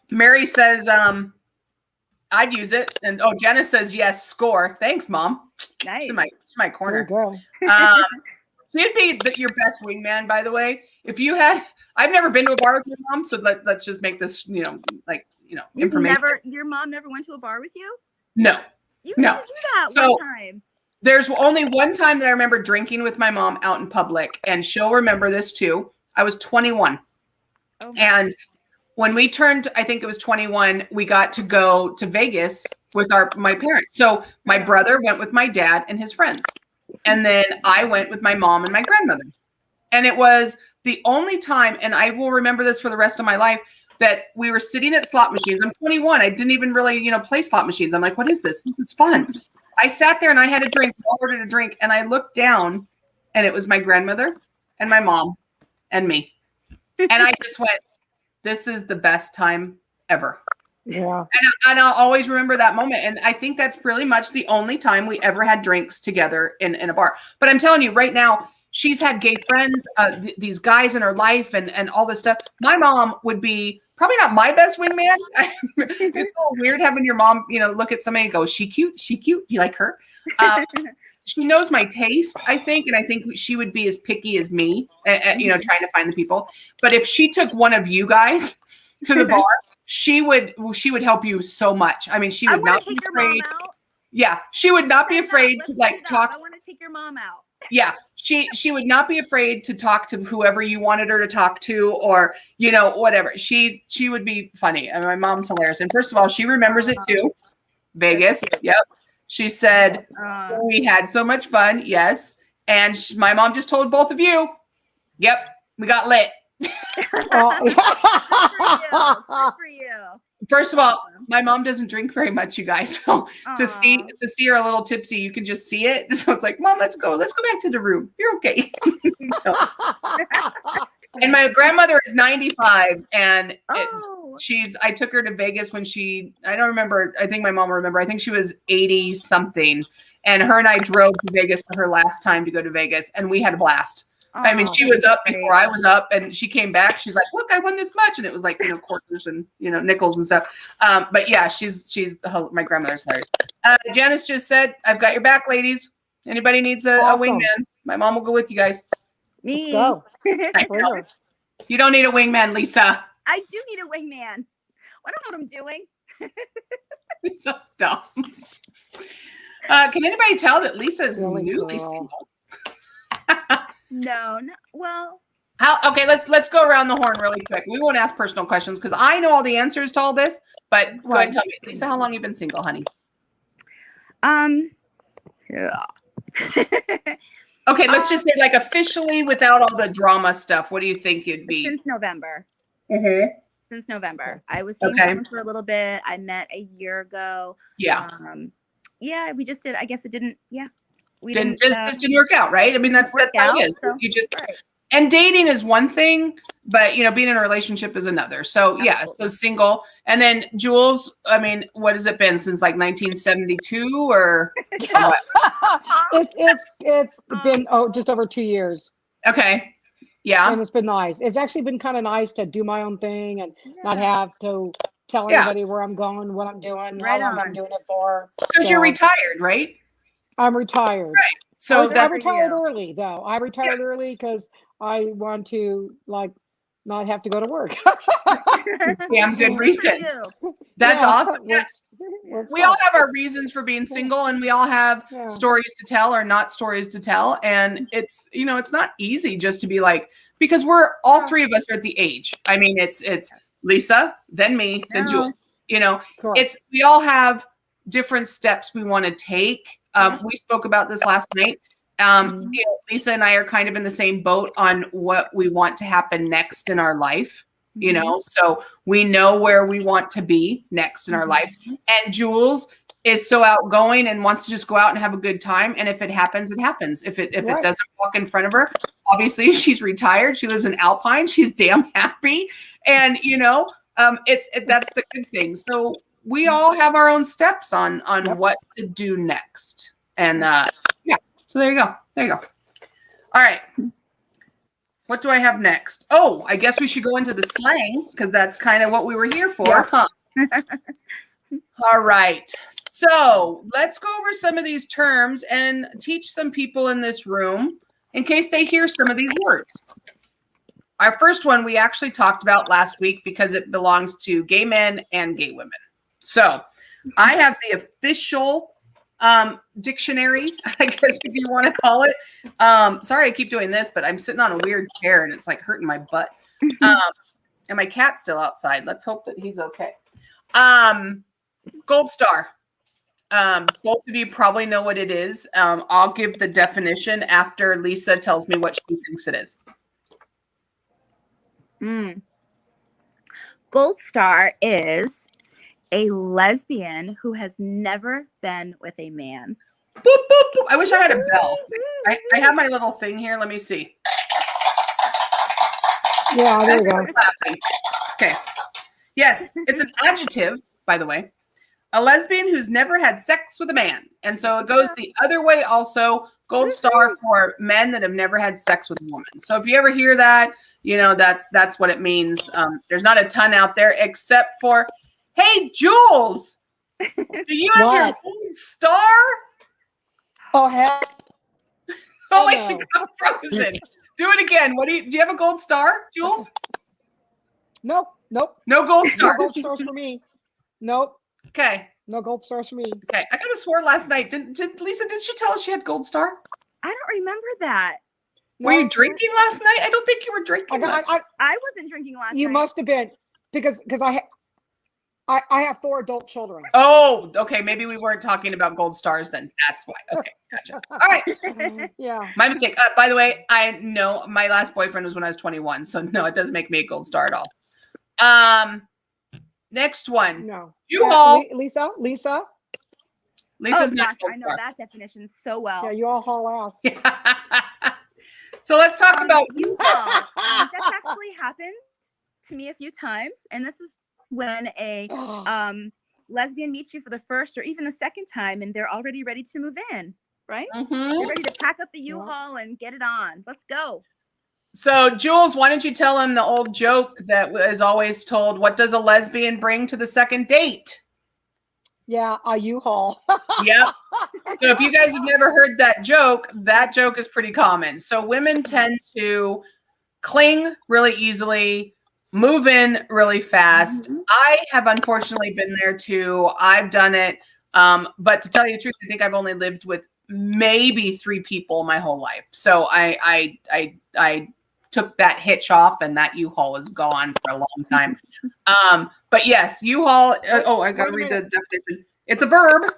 Mary says, I'd use it. And Janice says, yes, score. Thanks, Mom. Nice. She's in my There you corner. go. She'd be your best wingman, by the way. If you had, I've never been to a bar with your mom, so let's just make this, You've information. your mom never went to a bar with you? No. You No. need to do that So- one time. There's only one time that I remember drinking with my mom out in public, and she'll remember this too. I was 21. Oh my. And when we turned, I think it was 21, we got to go to Vegas with my parents. So my brother went with my dad and his friends. And then I went with my mom and my grandmother. And it was the only time, and I will remember this for the rest of my life, that we were sitting at slot machines. I'm 21. I didn't even really, play slot machines. I'm like, what is this? This is fun. I sat there and I had a drink, ordered a drink, and I looked down and it was my grandmother and my mom and me. And I just went, this is the best time ever. Yeah. And I'll always remember that moment. And I think that's pretty much the only time we ever had drinks together in a bar. But I'm telling you right now, she's had gay friends, these guys in her life and all this stuff. My mom would be probably not my best wingman. It's a little weird having your mom, look at somebody and go, is she cute? Is she cute? Do you like her? She knows my taste, I think. And I think she would be as picky as me, trying to find the people. But if she took one of you guys to the bar, she would help you so much. I mean, she would not be take your afraid. mom out. Yeah, she would not be Let's afraid to set it up. talk. I want to take your mom out. Yeah, she would not be afraid to talk to whoever you wanted her to talk to, or whatever. She would be funny. I mean, my mom's hilarious. And first of all, she remembers it too. Vegas. Yep. She said we had so much fun. Yes, and my mom just told both of you. Yep, we got lit. Good for you. First of all, my mom doesn't drink very much, you guys. So to see her a little tipsy, you can just see it. So it's like, Mom, let's go back to the room. You're okay. So, and my grandmother is 95, and I took her to Vegas when I don't remember. I think my mom will remember. I think she was 80 something, and her and I drove to Vegas for her last time to go to Vegas, and we had a blast. I mean, she was up before I was up, and she came back. She's like, "Look, I won this much," and it was like quarters and nickels and stuff. But yeah, she's my grandmother's hilarious. Janice just said, "I've got your back, ladies. Anybody needs a wingman, my mom will go with you guys." Me. Let's go. You don't need a wingman, Lisa. I do need a wingman. I don't know what I'm doing. It's so dumb. Can anybody tell that Lisa's Silly newly girl. single? No. Well. Okay, let's go around the horn really quick. We won't ask personal questions because I know all the answers to all this. But go ahead and tell me, Lisa, how long have you been single, honey? Yeah. Okay, let's just say like officially without all the drama stuff. What do you think you'd be? Since November. Mm-hmm. Since November. I was seeing someone for a little bit. I met a year ago. Yeah. Yeah, we just did. I guess it didn't. Yeah. We just didn't work out, right? I mean, that's how it is. So, You just right. And dating is one thing, but being in a relationship is another. So yeah, so single. And then Jules, I mean, what has it been since like 1972 or what? It's been just over 2 years. Okay. Yeah. And it's been nice. It's actually been kind of nice to do my own thing and not have to tell anybody where I'm going, what I'm doing, how long I'm doing it for. Because you're retired, right? I'm retired. Right. So I retired early, though. I retired early because I want to not have to go to work. Damn good reason. That's awesome. We all have our reasons for being single, and we all have stories to tell or not stories to tell. And it's it's not easy just to be like, because we're all three of us are at the age. I mean, it's Lisa, then me, then Jules. We all have different steps we want to take. We spoke about this last night. Lisa and I are kind of in the same boat on what we want to happen next in our life, so we know where we want to be next in our life. And Jules is so outgoing and wants to just go out and have a good time. And if it happens, it happens. If it doesn't walk in front of her, obviously she's retired. She lives in Alpine. She's damn happy. And, that's the good thing. So we all have our own steps on what to do next. And, so there you go. All right. What do I have next? Oh, I guess we should go into the slang because that's kind of what we were here for, huh? All right. So let's go over some of these terms and teach some people in this room in case they hear some of these words. Our first one we actually talked about last week because it belongs to gay men and gay women. So I have the official dictionary, I guess if you want to call it. Sorry I keep doing this, but I'm sitting on a weird chair and it's like hurting my butt. And my cat's still outside. Let's hope that he's okay. Gold star. Both of you probably know what it is. I'll give the definition after Lisa tells me what she thinks it is. Gold star is a lesbian who has never been with a man. Boop, boop, boop. I wish I had a bell. I have my little thing here. Let me see. Yeah, there you go. Okay. Yes, it's an adjective, by the way. A lesbian who's never had sex with a man. And so it goes the other way also. Gold star for men that have never had sex with a woman. So if you ever hear that, that's what it means. There's not a ton out there except for, hey, Jules, do you have your gold star? Oh, hell. Oh, wait, you got frozen. Do it again. Do you have a gold star, Jules? Nope. No gold star. No gold stars for me. Nope. Okay. No gold stars for me. Okay. I could have swore last night. Did Lisa, did she tell us she had gold star? I don't remember that. Were you drinking last night? I don't think you were drinking. I wasn't drinking last night. You must have been because I have 4 adult children. Oh, okay. Maybe we weren't talking about gold stars then. That's why. Okay, gotcha. All right. Yeah. My mistake. By the way, I know my last boyfriend was when I was 21, so no, it doesn't make me a gold star at all. Next one. No. U-Haul. Lisa. Lisa's not. I know that definition so well. Yeah, you all haul ass. So let's talk about U-Haul. That's actually happened to me a few times, and this is when a lesbian meets you for the first or even the second time, and they're already ready to move in, right? They're ready to pack up the U-Haul and get it on. Let's go. So, Jules, why don't you tell him the old joke that is always told? What does a lesbian bring to the second date? Yeah, a U-Haul. Yep. So if you guys have never heard that joke is pretty common. So women tend to cling really easily, move in really fast. I have unfortunately been there too. I've done it. But to tell you the truth, I think I've only lived with maybe 3 people my whole life. So I took that hitch off, and that U-Haul is gone for a long time. But yes, U-Haul. I got to read the definition. It's a verb.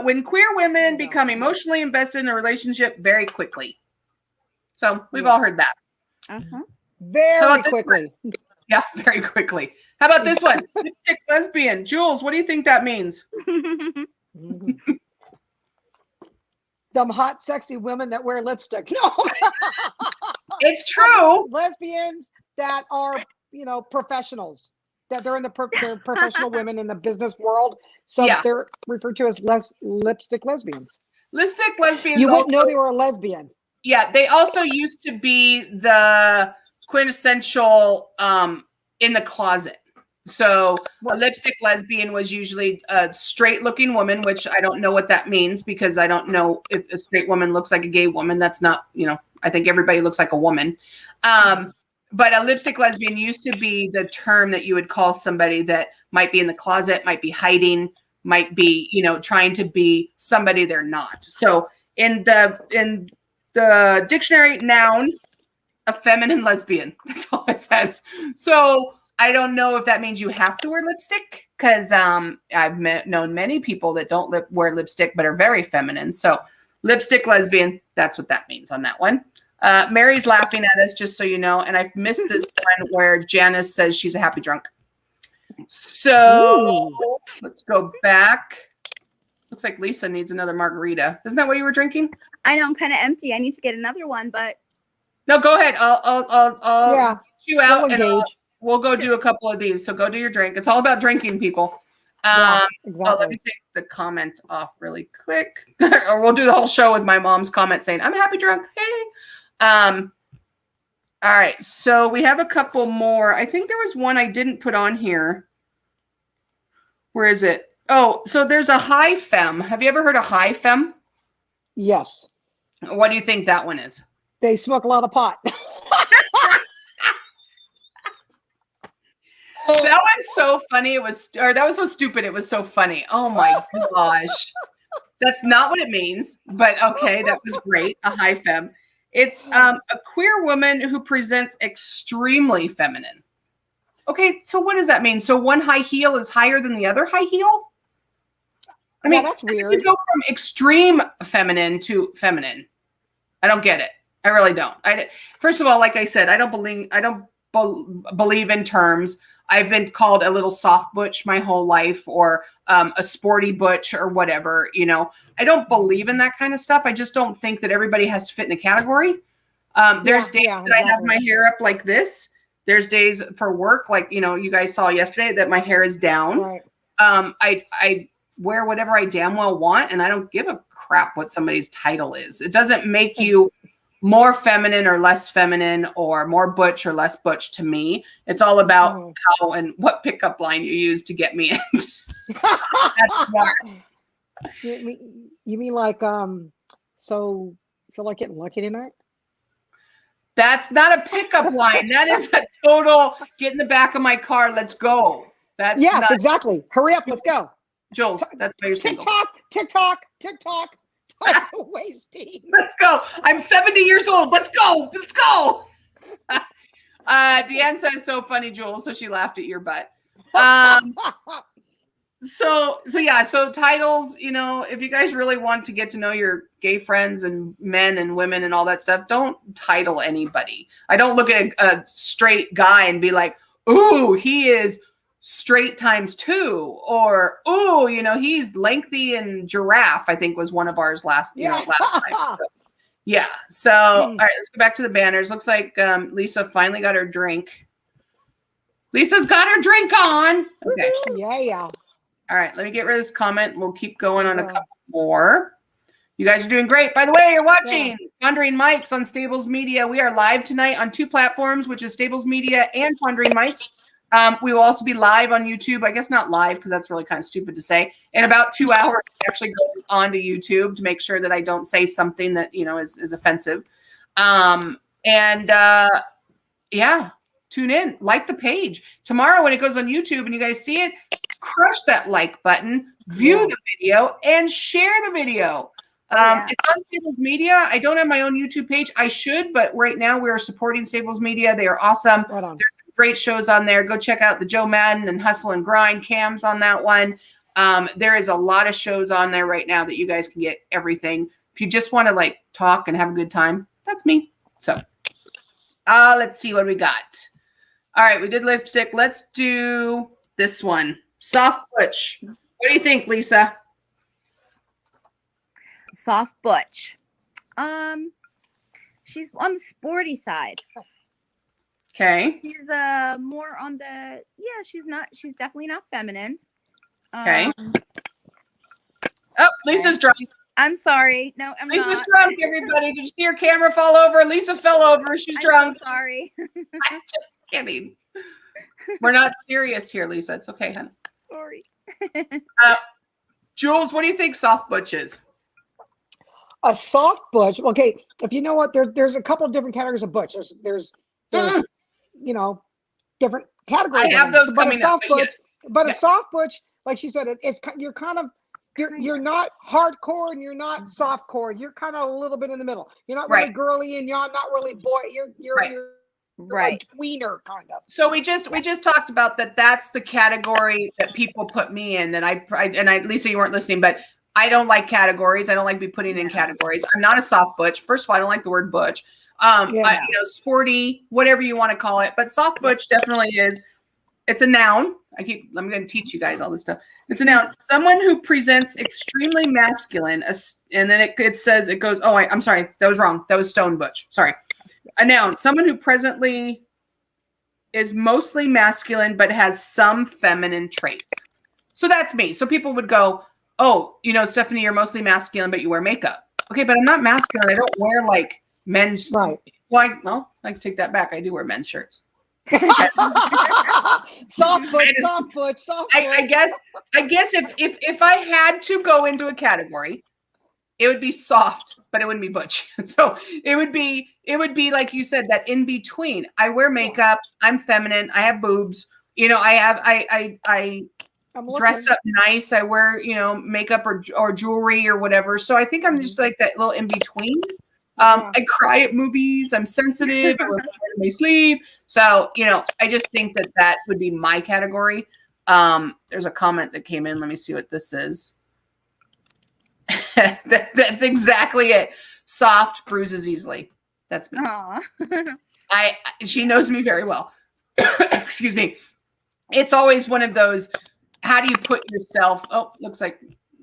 When queer women become emotionally invested in a relationship very quickly. So we've all heard that. Very quickly. Yeah, very quickly. How about this one? Lipstick lesbian. Jules, what do you think that means? Them hot, sexy women that wear lipstick. No. It's true. Lesbians that are, professionals, that they're they're professional women in the business world. So Yeah. they're referred to as lipstick lesbians. Lipstick lesbians. You wouldn't know they were a lesbian. Yeah, they also used to be the quintessential in the closet. So a lipstick lesbian was usually a straight looking woman, which I don't know what that means because I don't know if a straight woman looks like a gay woman. That's not, I think everybody looks like a woman. But a lipstick lesbian used to be the term that you would call somebody that might be in the closet, might be hiding, might be, trying to be somebody they're not. So in the dictionary, noun, a feminine lesbian. That's all it says. So I don't know if that means you have to wear lipstick because I've known many people that don't wear lipstick but are very feminine. So lipstick lesbian, that's what that means on that one. Mary's laughing at us, just so you know. And I've missed this one where Janice says she's a happy drunk. So let's go back. Looks like Lisa needs another margarita. Isn't that what you were drinking? I know I'm kind of empty. I need to get another one, but no, go ahead. I'll yeah, you out and we'll go do a couple of these. So go do your drink. It's all about drinking, people. Exactly. Oh, let me take the comment off really quick, or we'll do the whole show with my mom's comment saying, "I'm a happy drunk." Hey. All right. So we have a couple more. I think there was one I didn't put on here. Where is it? Oh, so there's a high femme. Have you ever heard of high femme? Yes. What do you think that one is? They smoke a lot of pot. That was so funny. That was so stupid. It was so funny. Oh my gosh. That's not what it means, but okay. That was great. A high femme. It's a queer woman who presents extremely feminine. Okay. So what does that mean? So one high heel is higher than the other high heel? I mean, that's weird. You go from extreme feminine to feminine. I don't get it. I really don't. First of all, like I said, I don't believe in terms. I've been called a little soft butch my whole life, or a sporty butch, or whatever. I don't believe in that kind of stuff. I just don't think that everybody has to fit in a category. There's days that I have my hair up like this. There's days for work, like you guys saw yesterday, that my hair is down. Right. I wear whatever I damn well want, and I don't give a crap what somebody's title is. It doesn't make you more feminine or less feminine, or more butch or less butch to me. It's all about how and what pickup line you use to get me in. That's smart. You mean like so feel like getting lucky tonight? That's not a pickup line. That is a total get in the back of my car, let's go. That's exactly. Hurry up, let's go. Jules, that's why you're single. TikTok. That's a wasting. Let's go. I'm 70 years old. Let's go. Deanne says, so funny, Jules. So she laughed at your butt. So titles, if you guys really want to get to know your gay friends and men and women and all that stuff, don't title anybody. I don't look at a straight guy and be like, ooh, he is straight times 2, or he's lengthy and giraffe, I think was one of ours last time. So all right, let's go back to the banners. Looks like Lisa finally got her drink. Lisa's got her drink on. Okay. Yeah. All right, let me get rid of this comment. We'll keep going on a couple more. You guys are doing great. By the way, you're watching Pondering Mics on Stables Media. We are live tonight on 2 platforms, which is Stables Media and Pondering Mics. We will also be live on YouTube. I guess not live because that's really kind of stupid to say. In about 2 hours, it actually goes onto YouTube to make sure that I don't say something that is offensive. Tune in, like the page. Tomorrow when it goes on YouTube and you guys see it, crush that like button, view the video, and share the video. It's on Stables Media. I don't have my own YouTube page. I should, but right now we are supporting Stables Media. They are awesome. Right on. There's great shows on there. Go check out the Joe Madden and Hustle and Grind cams on that one. There is a lot of shows on there right now that you guys can get everything. If you just want to talk and have a good time, that's me. So let's see what we got. All right, we did lipstick. Let's do this one. Soft butch. What do you think, Lisa? Soft butch. she's on the sporty side. Okay. She's more on the she's definitely not feminine. Okay. Oh, Lisa's drunk. I'm sorry. No, I'm Lisa's not. drunk, everybody. Did you see her camera fall over? Lisa fell over. She's drunk. So sorry. I'm just kidding. We're not serious here, Lisa. It's okay, honey. Sorry. Jules, what do you think soft butch is? A soft butch. Okay, if you know what, there's a couple of different categories of butch. There's you know, different categories. I have those but coming a soft up. butch, but Yeah. a soft butch, like she said, it's you're kind of you're not hardcore and you're not softcore. You're kind of a little bit in the middle. You're not really girly and you're not really boy. You're Right. a tweener kind of. So we just talked about that. That's the category that people put me in. That I Lisa, you weren't listening, but I don't like categories. I don't like to be putting in categories. I'm not a soft butch. First of all, I don't like the word butch. Sporty, whatever you want to call it. But soft butch definitely is. It's a noun. I'm going to teach you guys all this stuff. It's a noun. Someone who presents extremely masculine, and then it says, it goes, oh, I'm sorry. That was wrong. That was stone butch. Sorry. A noun. Someone who presently is mostly masculine, but has some feminine traits. So that's me. So people would go, oh, Stephanie, you're mostly masculine, but you wear makeup. Okay, but I'm not masculine. I don't wear like men's. Right. Well, I can take that back. I do wear men's shirts. soft butch. I guess if I had to go into a category, it would be soft, but it wouldn't be butch. So it would be like you said, that in between. I wear makeup. I'm feminine. I have boobs. I dress up nice. I wear makeup or jewelry or whatever. So I think I'm just like that little in between. I cry at movies. I'm sensitive. I wear my sleeve. So, I just think that would be my category. There's a comment that came in. Let me see what this is. That's exactly it. Soft, bruises easily. That's me. She knows me very well. Excuse me. It's always one of those, how do you put yourself, looks like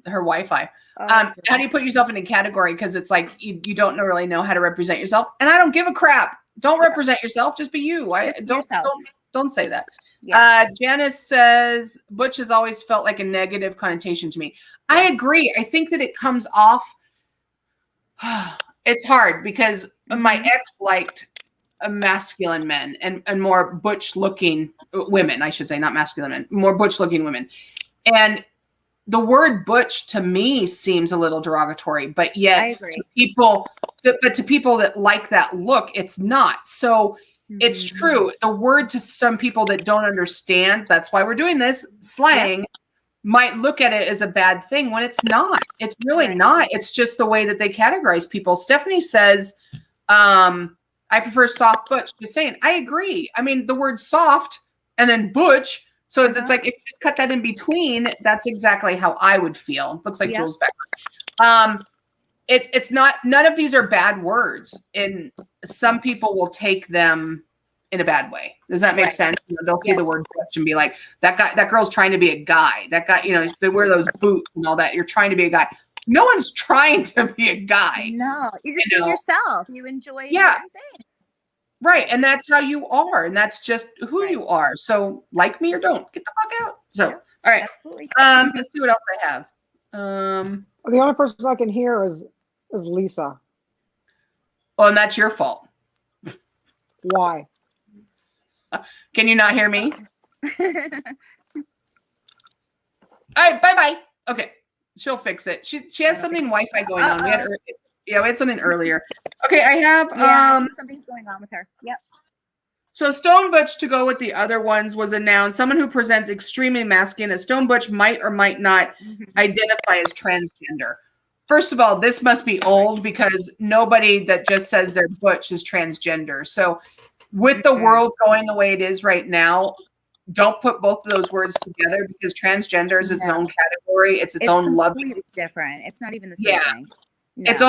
her Wi-Fi. How do you put yourself in a category? Because it's like you don't really know how to represent yourself. And I don't give a crap. Don't represent yourself. Just be you. Don't say that. Yeah. Janice says, butch has always felt like a negative connotation to me. I agree. I think that it comes off. It's hard because my ex liked masculine men and more butch looking women, I should say, not masculine men, more butch looking women. And the word butch to me seems a little derogatory, but yet to people that like that look, it's not. So it's true. The word to some people that don't understand, that's why we're doing this, slang, might look at it as a bad thing when it's not. It's really not. It's just the way that they categorize people. Stephanie says, I prefer soft butch. Just saying, I agree. I mean, the word soft and then butch. So it's like, if you just cut that in between, that's exactly how I would feel. Looks like Jules back. It's not, none of these are bad words. And some people will take them in a bad way. Does that make sense? They'll see the word butch and be like, that girl's trying to be a guy. That guy, they wear those boots and all that. You're trying to be a guy. No one's trying to be a guy. No, you just be yourself. You enjoy certain things. Right. And that's how you are. And that's just who you are. So like me or don't. Get the fuck out. So, all right. Let's see what else I have. The only person I can hear is Lisa. Well, and that's your fault. Why? Can you not hear me? All right. Bye-bye. Okay. She'll fix it. She has something Wi-Fi going on. We had something earlier. Okay, I have something's going on with her. Yep. So stone butch, to go with the other ones, was a noun. Someone who presents extremely masculine. A stone butch might or might not identify as transgender. First of all, this must be old because nobody that just says they're butch is transgender. So with the world going the way it is right now, don't put both of those words together because transgender is its own category. It's own love. It's completely different. It's not even the same thing. No. Its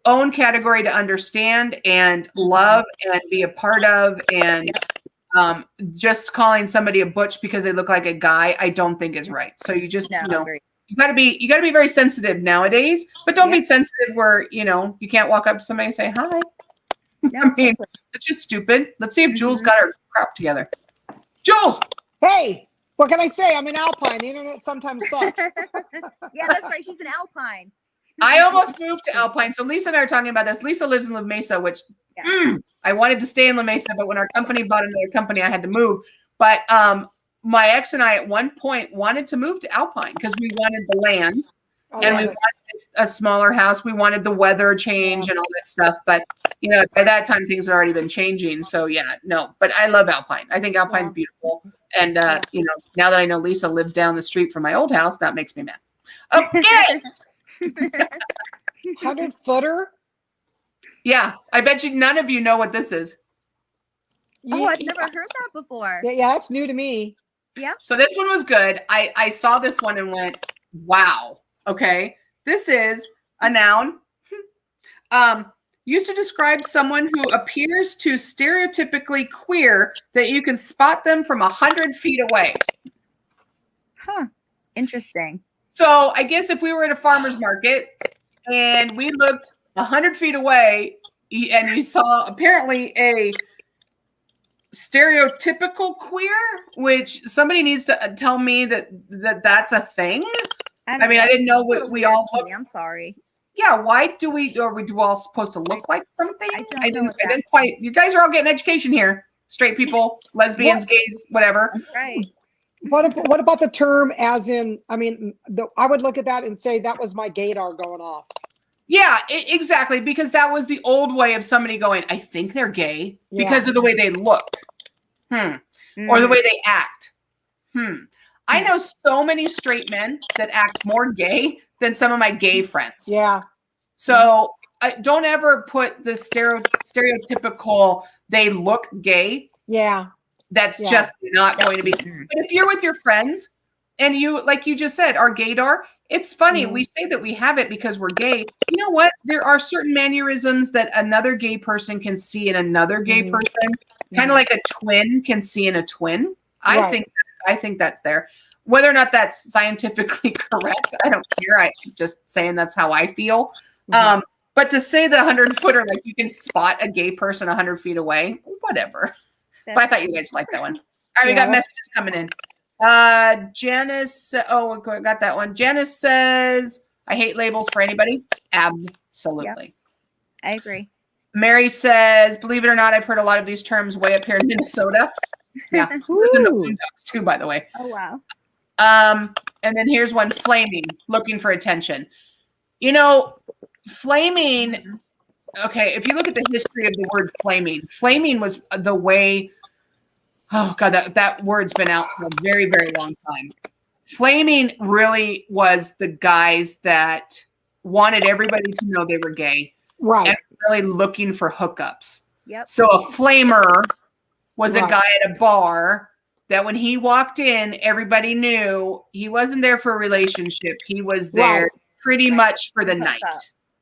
own category to understand and love and be a part of. And just calling somebody a butch because they look like a guy, I don't think is right. So you just, you gotta be very sensitive nowadays, but don't be sensitive where, you can't walk up to somebody and say hi. No, I mean, totally. it's just stupid. Let's see if Jules got her crap together. Jules! Hey, what can I say? I'm in Alpine. The internet sometimes sucks. Yeah, that's right. She's an Alpine. I almost moved to Alpine. So Lisa and I are talking about this. Lisa lives in La Mesa, which I wanted to stay in La Mesa, but when our company bought another company, I had to move. But my ex and I at one point wanted to move to Alpine because we wanted the land and we wanted a smaller house. We wanted the weather change and all that stuff. But, you know, by that time, things had already been changing. So, yeah, no. But I love Alpine. I think Alpine's beautiful. And, you know, now that I know Lisa lives down the street from my old house, that makes me mad. Okay. 100-footer? Yeah, I bet you none of you know what this is. Oh, I've never heard that before. Yeah, that's new to me. Yeah. So this one was good. I saw this one and went, wow. Okay. This is a noun. Used to describe someone who appears to stereotypically queer that you can spot them from 100 feet away. Huh. Interesting. So I guess if we were at a farmer's market and we looked 100 feet away and you saw apparently a stereotypical queer, which somebody needs to tell me that's a thing. I mean, I didn't know what we all look. I'm sorry. Yeah, why do we all supposed to look like something? I didn't quite. You guys are all getting education here. Straight people, lesbians, gays, whatever. That's right. What about the term as in, I mean, I would look at that and say that was my gaydar going off. Yeah, exactly. Because that was the old way of somebody going, I think they're gay because of the way they look. Or the way they act. I know so many straight men that act more gay than some of my gay friends. Yeah. So don't ever put the stereotypical, they look gay. Yeah. That's just not going to be. But if you're with your friends and you, like you just said, are gaydar, it's funny. We say that we have it because we're gay. You know what? There are certain mannerisms that another gay person can see in another gay person, kind of like a twin can see in a twin. I think that's there. Whether or not that's scientifically correct, I don't care. I'm just saying that's how I feel. But to say the 100-footer, like you can spot a gay person 100 feet away, whatever. But I thought you guys liked that one. All right, we got messages coming in. Janice, got that one. Janice says, I hate labels for anybody. Absolutely. Yep. I agree. Mary says, believe it or not, I've heard a lot of these terms way up here in Minnesota. Yeah. There's in the Boondocks too, by the way. Oh, wow. And then here's one, flaming, looking for attention. You know, flaming, okay, if you look at the history of the word flaming was the way, oh God, that word's been out for a very, very long time. Flaming really was the guys that wanted everybody to know they were gay. Right. And really looking for hookups. Yep. So a flamer was a guy at a bar that when he walked in, everybody knew he wasn't there for a relationship. He was there pretty much for the night.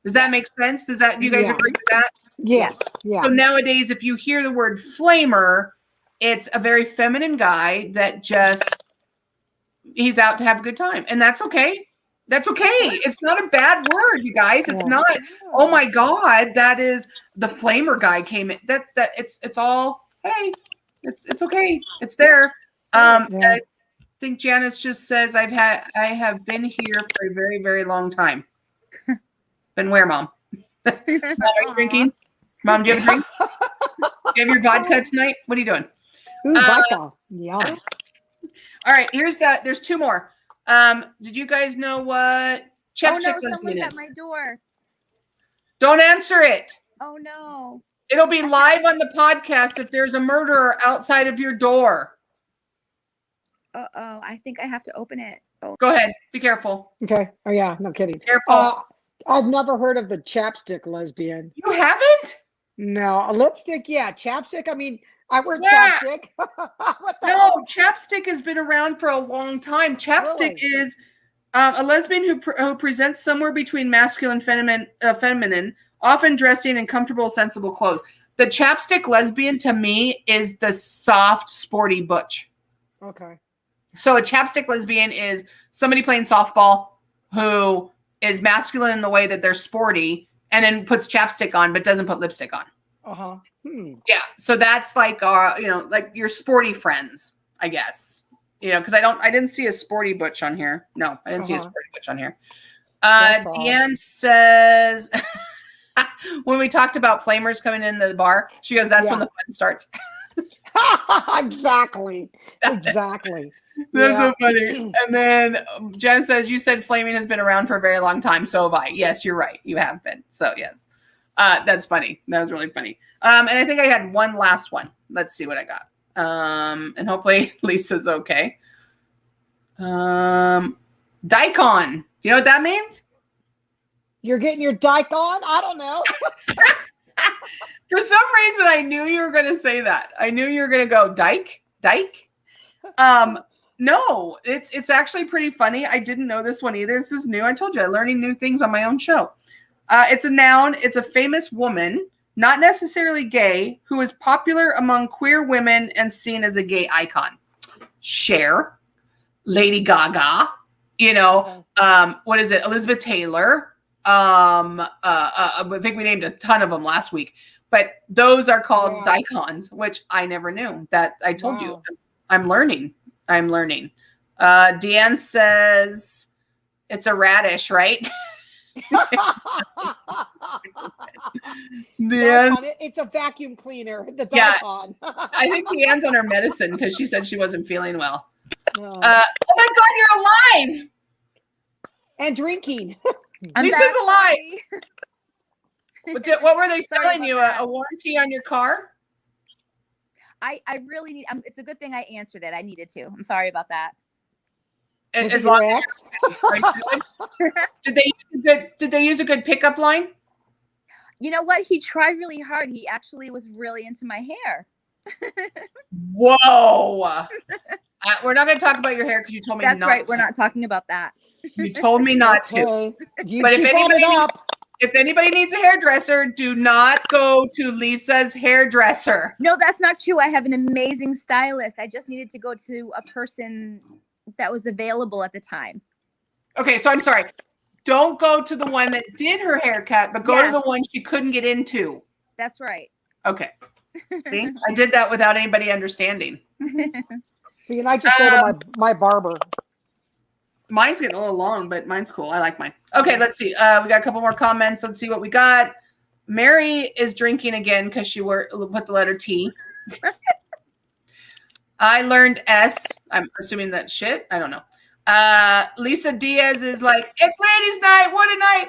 Does that make sense? Do you guys agree with that? Yes. Yeah. So nowadays, if you hear the word flamer, it's a very feminine guy that he's out to have a good time. And that's okay. That's okay. It's not a bad word, you guys. It's not, oh my God, that is the flamer guy came in. That it's all, hey, it's okay. It's there. I think Janice just says I have been here for a very, very long time. Been where, Mom? Mom, are you drinking? Mom, do you have a drink? Do you have your vodka tonight? What are you doing? Ooh, vodka. Yeah. All right, there's two more. Did you guys know what chapstick lesbian is? At my door. Don't answer it. Oh no. It'll be live on the podcast if there's a murderer outside of your door. Uh-oh, I think I have to open it. Oh. Go ahead. Be careful. Okay. Oh yeah, no kidding. Careful. I've never heard of the chapstick lesbian. You haven't? No, a lipstick, yeah. Chapstick, I mean, I wear chapstick. What the hell? Chapstick has been around for a long time. Chapstick is a lesbian who presents somewhere between masculine and feminine, often dressing in comfortable, sensible clothes. The chapstick lesbian, to me, is the soft, sporty butch. Okay. So a chapstick lesbian is somebody playing softball who is masculine in the way that they're sporty and then puts chapstick on but doesn't put lipstick on. Uh-huh. Yeah. So that's like our, like your sporty friends, I guess. Because I didn't see a sporty butch on here. No, I didn't see a sporty butch on here. Deanne says when we talked about flamers coming into the bar, she goes, that's when the fun starts. Exactly. Exactly. That's so funny. And then Jen says, you said flaming has been around for a very long time. So have I. Yes, you're right. You have been. So yes. That's funny. That was really funny. And I think I had one last one. Let's see what I got. And hopefully Lisa's okay. Daikon. You know what that means? You're getting your dike on? I don't know. For some reason, I knew you were going to say that. I knew you were going to go dike. No, it's actually pretty funny. I didn't know this one either. This is new. I told you, I'm learning new things on my own show. It's a noun. It's a famous woman, not necessarily gay, who is popular among queer women and seen as a gay icon. Cher, Lady Gaga, what is it? Elizabeth Taylor. I think we named a ton of them last week, but those are called daikons, which I never knew. That I told you. I'm learning. Deanne says it's a radish, right? Deanne, it's a vacuum cleaner. The daikon. I think Deanne's on her medicine because she said she wasn't feeling well. Oh my God, you're alive and drinking. Lisa's alive. What were they selling you? A warranty on your car? I really need. It's a good thing I answered it. I needed to. I'm sorry about that. As long as did they use a good pickup line? You know what? He tried really hard. He actually was really into my hair. Whoa. We're not going to talk about your hair because you told me That's not right. to. We're not talking about that. You told me not to. But if anybody needs a hairdresser, do not go to Lisa's hairdresser. No, that's not true. I have an amazing stylist. I just needed to go to a person that was available at the time. Okay, so I'm sorry. Don't go to the one that did her haircut, but go to the one she couldn't get into. That's right. Okay. See, I did that without anybody understanding. See, and I just go to my barber. Mine's getting a little long, but mine's cool. I like mine. Okay, let's see. We got a couple more comments. Let's see what we got. Mary is drinking again because she put the letter T. I learned S. I'm assuming that's shit. I don't know. Lisa Diaz is like, it's ladies' night. What a night.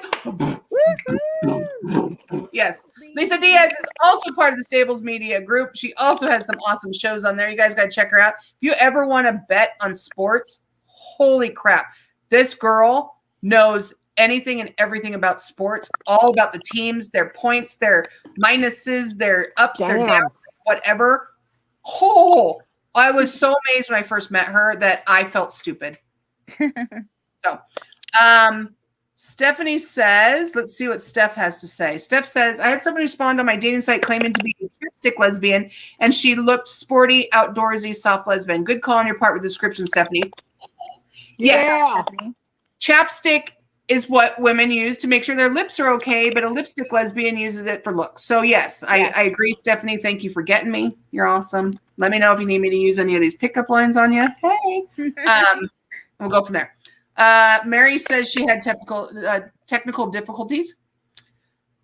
Yes. Lisa Diaz is also part of the Stables Media group. She also has some awesome shows on there. You guys got to check her out. If you ever want to bet on sports, holy crap. This girl knows anything and everything about sports, all about the teams, their points, their minuses, their ups, their downs, whatever. Oh, I was so amazed when I first met her that I felt stupid. So, Stephanie says, let's see what Steph has to say. Steph says, I had someone respond on my dating site claiming to be a chapstick lesbian, and she looked sporty, outdoorsy, soft lesbian. Good call on your part with description, Stephanie. Yes. Yeah. Chapstick is what women use to make sure their lips are okay, but a lipstick lesbian uses it for looks. So yes. I agree, Stephanie. Thank you for getting me. You're awesome. Let me know if you need me to use any of these pickup lines on you. Hey. We'll go from there. Mary says she had technical difficulties.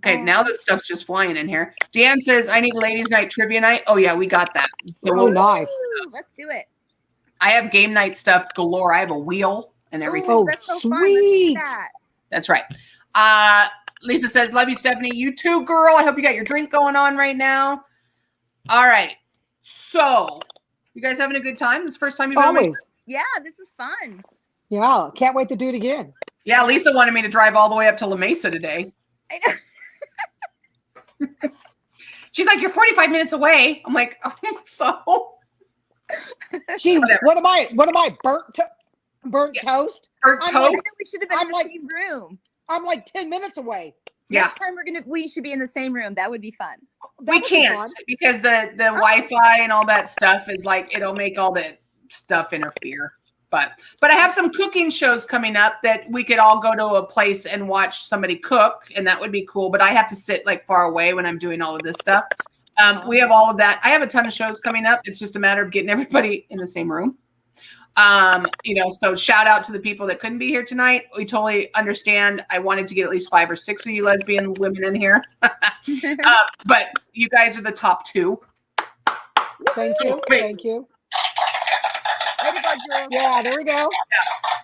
Okay, now that stuff's just flying in here. Deanne says, I need a ladies' night trivia night. Oh, yeah, we got that. So nice. Let's do it. I have game night stuff galore. I have a wheel and everything. Oh, that's so sweet. Fun. Let's do that. That's right. Lisa says, love you, Stephanie. You too, girl. I hope you got your drink going on right now. All right. So, you guys having a good time? This is the first time you've always. Yeah, this is fun. Yeah, can't wait to do it again. Yeah, Lisa wanted me to drive all the way up to La Mesa today. I know. She's like, you're 45 minutes away. I'm like, oh, so. Gee, what am I? Burnt toast? Burnt toast? Like, we should have been in the same room. I'm like 10 minutes away. Yeah. Next time we should be in the same room. That would be fun. We can't because the Wi-Fi and all that stuff is like, it'll make all the stuff interfere. But I have some cooking shows coming up that we could all go to a place and watch somebody cook, and that would be cool. But I have to sit like far away when I'm doing all of this stuff. We have all of that. I have a ton of shows coming up. It's just a matter of getting everybody in the same room. So shout out to the people that couldn't be here tonight. We totally understand. I wanted to get at least 5 or 6 of you lesbian women in here. But you guys are the top 2. Thank you. Thank you. Way to go, Jules. Yeah, there we go.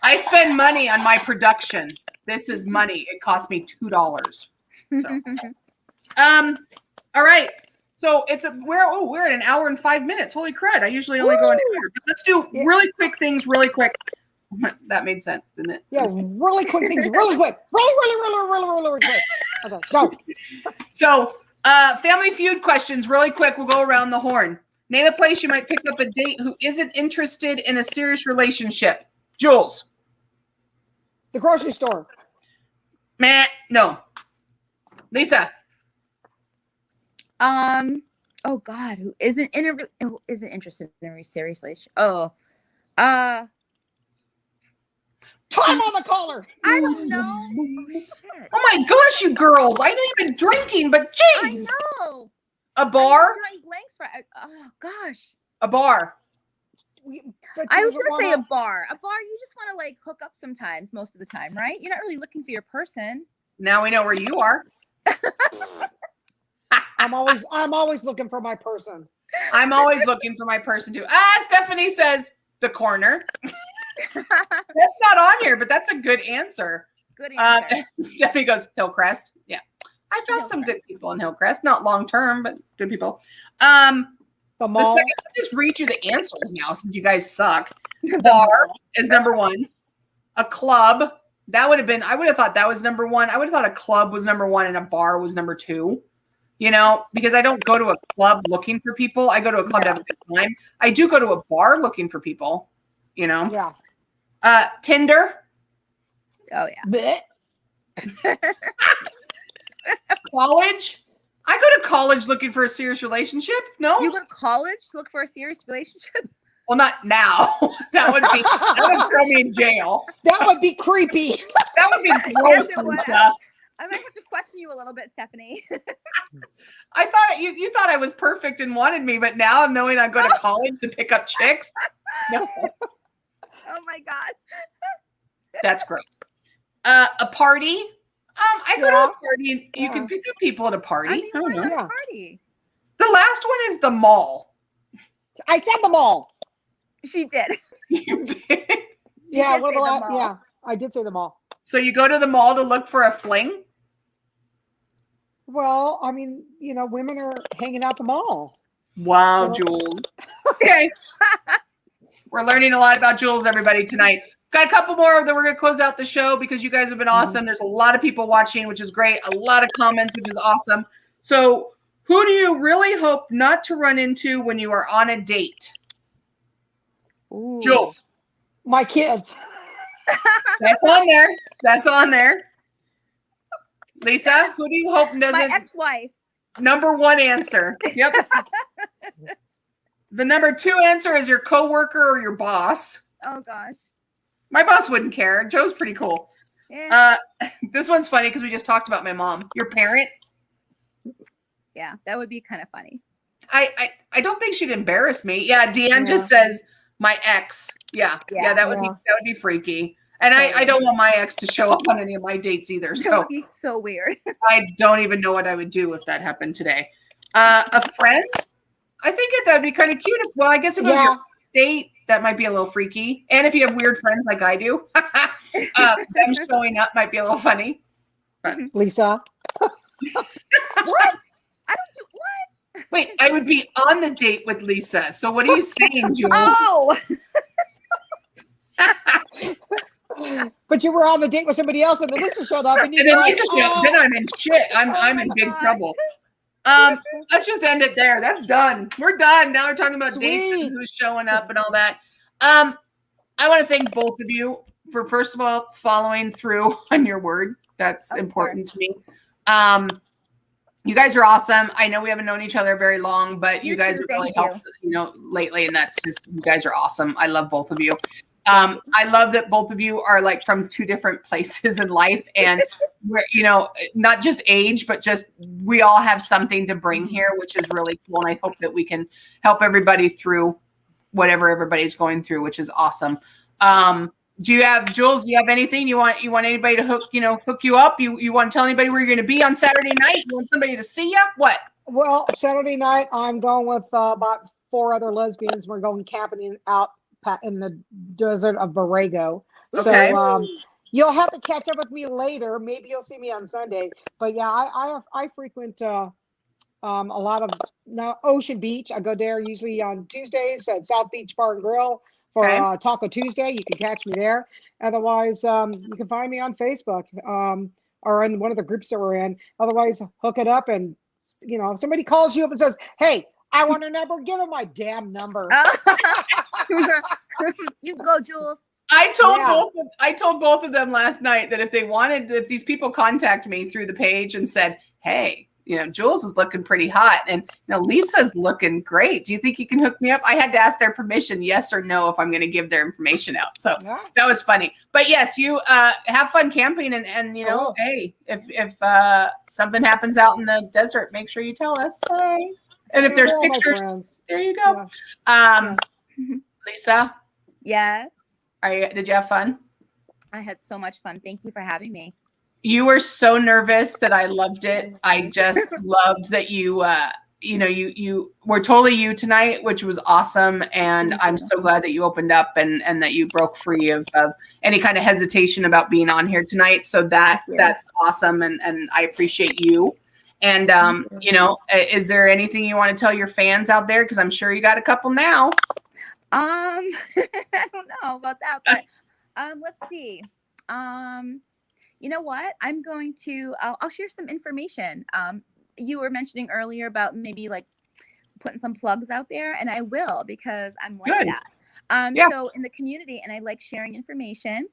I spend money on my production. This is money. It cost me $2. So. All right. So we're at an hour and 5 minutes. Holy crud. I usually only go an hour. But let's do really quick things really quick. That made sense, didn't it? Yeah, really quick things, really quick. Really quick. Okay, go. So Family Feud questions really quick. We'll go around the horn. Name a place you might pick up a date who isn't interested in a serious relationship. Jules. The grocery store. No. Lisa. Oh God, who isn't interested in a serious relationship? Time on the collar. I don't know. Oh my gosh, you girls! I know you've been drinking, but I jeez. know. A bar? Drawing blanks for. Oh gosh. A bar. I was gonna say a bar. A bar, you just want to like hook up sometimes, most of the time, right? You're not really looking for your person. Now we know where you are. I'm always looking for my person. I'm always looking for my person too. Stephanie says the corner. That's not on here, but that's a good answer. Good answer. Stephanie goes Hillcrest. Yeah, I found some good people in Hillcrest. Not long term, but good people. The mall. I'll just read you the answers now since you guys suck. Bar is number 1. A club. That would have been. I would have thought that was number 1. I would have thought a club was number 1 and a bar was number 2. Because I don't go to a club looking for people. I go to a club to have a good time. I do go to a bar looking for people. Yeah. Tinder. Oh yeah. College. I go to college looking for a serious relationship. No. You go to college to look for a serious relationship? Well, not now. That would throw me in jail. That would be creepy. That would be gross. Yes, I might have to question you a little bit, Stephanie. I thought you thought I was perfect and wanted me, but now I'm knowing I go to college to pick up chicks. No. Oh my God. That's gross. A party. I go to a party and you can pick up people at a party. I don't know. A party. The last one is the mall. I said the mall. She did. You did? Yeah, I did say the mall. So you go to the mall to look for a fling? Well, I mean, women are hanging out the mall. Wow, Jules. Okay. We're learning a lot about Jules, everybody, tonight. Got a couple more that we're going to close out the show because you guys have been awesome. There's a lot of people watching, which is great. A lot of comments, which is awesome. So who do you really hope not to run into when you are on a date? Ooh. Jules. My kids. That's on there. Lisa, who do you hope doesn't? My ex-wife. Number 1 answer. Yep. The number 2 answer is your coworker or your boss. Oh gosh. My boss wouldn't care. Joe's pretty cool. Yeah. This one's funny because we just talked about my mom. Your parent. Yeah, that would be kind of funny. I don't think she'd embarrass me. Yeah, Deanne just says my ex. Yeah, that would be freaky. And I don't want my ex to show up on any of my dates either. So that would be so weird. I don't even know what I would do if that happened today. A friend? I think that would be kind of cute. I guess if it was your date, that might be a little freaky. And if you have weird friends like I do, them showing up might be a little funny. But. Lisa. What? I don't do what? Wait, I would be on the date with Lisa. So what are you saying, Jules? Oh. But you were on the date with somebody else, and then Lisa showed up, and then Lisa showed up. Then I'm in shit. I'm in big trouble. Let's just end it there. That's done. We're done. Now we're talking about dates and who's showing up and all that. I want to thank both of you for, first of all, following through on your word. That's important to me. You guys are awesome. I know we haven't known each other very long, but you guys have really helped, lately, and that's just, you guys are awesome. I love both of you. I love that both of you are like from two different places in life, and we're, not just age, but just we all have something to bring here, which is really cool. And I hope that we can help everybody through whatever everybody's going through, which is awesome. Jules, do you have anything you want anybody to hook you up? You want to tell anybody where you're going to be on Saturday night? You want somebody to see you? What? Well, Saturday night, I'm going with about 4 other lesbians. We're going camping out in the desert of Borrego. Okay. So you'll have to catch up with me later. Maybe you'll see me on Sunday. But yeah, I frequent a lot of Ocean Beach. I go there usually on Tuesdays at South Beach Bar and Grill for Taco Tuesday. You can catch me there. Otherwise, you can find me on Facebook or in one of the groups that we're in. Otherwise, hook it up, and if somebody calls you up and says, "Hey, I want a number," give them my damn number. You go, Jules. I told both of them last night that if these people contact me through the page and said, "Hey, Jules is looking pretty hot, and Lisa's looking great. Do you think you can hook me up?" I had to ask their permission, yes or no, if I'm going to give their information out. So that was funny. But yes, you have fun camping, and hey, if something happens out in the desert, make sure you tell us. Hey. And if there's pictures, there you go. Yeah. Lisa? Yes? Did you have fun? I had so much fun. Thank you for having me. You were so nervous that I loved it. I just loved that you were totally you tonight, which was awesome. And I'm so glad that you opened up and that you broke free of any kind of hesitation about being on here tonight. So that's awesome. And I appreciate you. And, is there anything you want to tell your fans out there? Because I'm sure you got a couple now. I don't know about that, but let's see. You know what? I'm going to, I'll share some information. You were mentioning earlier about maybe like putting some plugs out there, and I will, because I'm like Good. that. So in the community, and I like sharing information.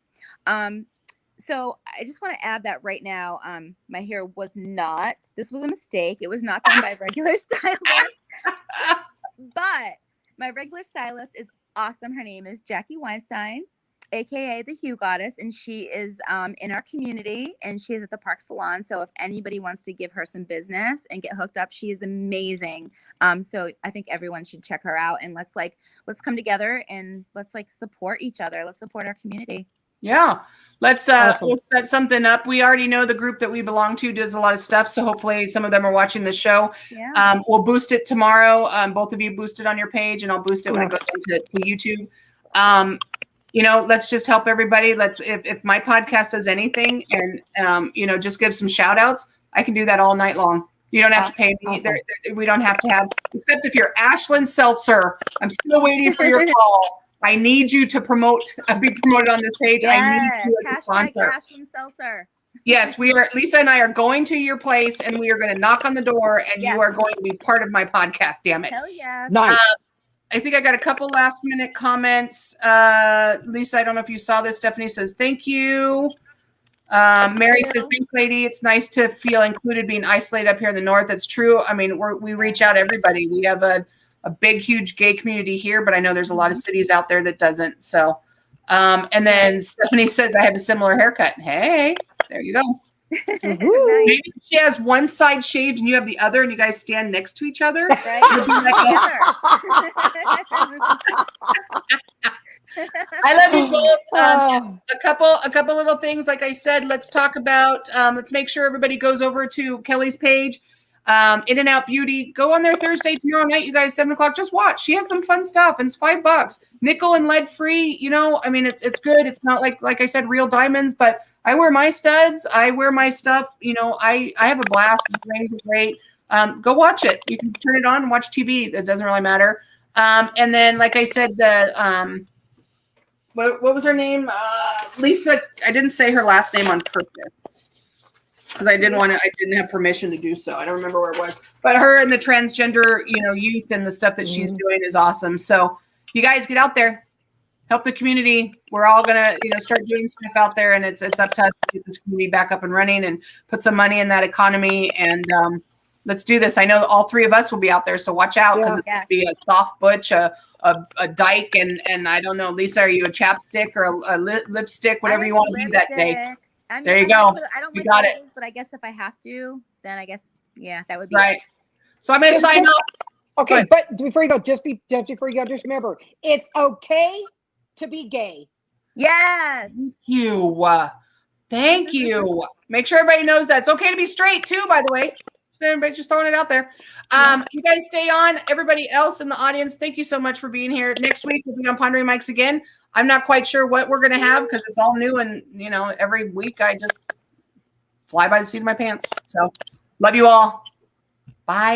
So I just want to add that right now, my hair this was a mistake. It was not done by a regular stylist, but my regular stylist is awesome. Her name is Jackie Weinstein, AKA the Hue Goddess. And she is in our community, and she is at the Park Salon. So if anybody wants to give her some business and get hooked up, she is amazing. So I think everyone should check her out, and let's come together and let's support each other. Let's support our community. Yeah. Let's Awesome. We'll set something up. We already know the group that we belong to does a lot of stuff, so hopefully some of them are watching the show. Yeah. We'll boost it tomorrow. Both of you boost it on your page, and I'll boost it when it goes into YouTube. Let's just help everybody. If my podcast does anything, and just give some shout outs, I can do that all night long. You don't have to pay me. Awesome. We don't have to have, except if you're Ashlyn Seltzer. I'm still waiting for your call. I need you to be promoted on this page. Yes. I need you as a sponsor. Ashlyn Seltzer. Yes, Lisa and I are going to your place, and we are going to knock on the door, and you are going to be part of my podcast. Damn it. Hell yes. Nice. I think I got a couple last minute comments. Lisa, I don't know if you saw this. Stephanie says, thank you. Mary says, thanks, lady. It's nice to feel included being isolated up here in the north. That's true. I mean, we reach out to everybody. We have a big, huge gay community here, but I know there's a lot of cities out there that doesn't. So, and then Stephanie says, I have a similar haircut. Hey, there you go. Maybe she has one side shaved and you have the other, and you guys stand next to each other. Right? I love you both. A couple little things. Like I said, let's talk about, let's make sure everybody goes over to Kelly's page. In and Out Beauty. Go on there Thursday, tomorrow night, you guys, 7:00. Just watch. She has some fun stuff, and it's $5. Nickel and lead free. It's good. It's not like I said, real diamonds, but I wear my studs. I wear my stuff. I have a blast. The rings are great. Go watch it. You can turn it on and watch TV. It doesn't really matter. And then, like I said, what was her name? Lisa. I didn't say her last name on purpose, because I didn't have permission to do so. I don't remember where it was, but her and the transgender, youth and the stuff that she's doing is awesome. So you guys get out there, help the community. We're all going to, start doing stuff out there, and it's up to us to get this community back up and running and put some money in that economy. And let's do this. I know all three of us will be out there, so watch out, because it's going to be a soft butch, a a dyke and I don't know, Lisa, are you a chapstick or a lipstick, whatever you want to be that day? I mean, There you go. I don't You like got it. labels, but I guess if I have to, then I guess, yeah, that would be Right. it. So I'm going to sign off. Okay, but before you go, just before you go, just remember, it's okay to be gay. Yes. Thank you. Thank you. Make sure everybody knows that it's okay to be straight too, by the way. So everybody just throwing it out there. You guys stay on. Everybody else in the audience, thank you so much for being here. Next week we'll be on Pondering Mics again. I'm not quite sure what we're going to have because it's all new, and you know, every week I just fly by the seat of my pants. So love you all. Bye.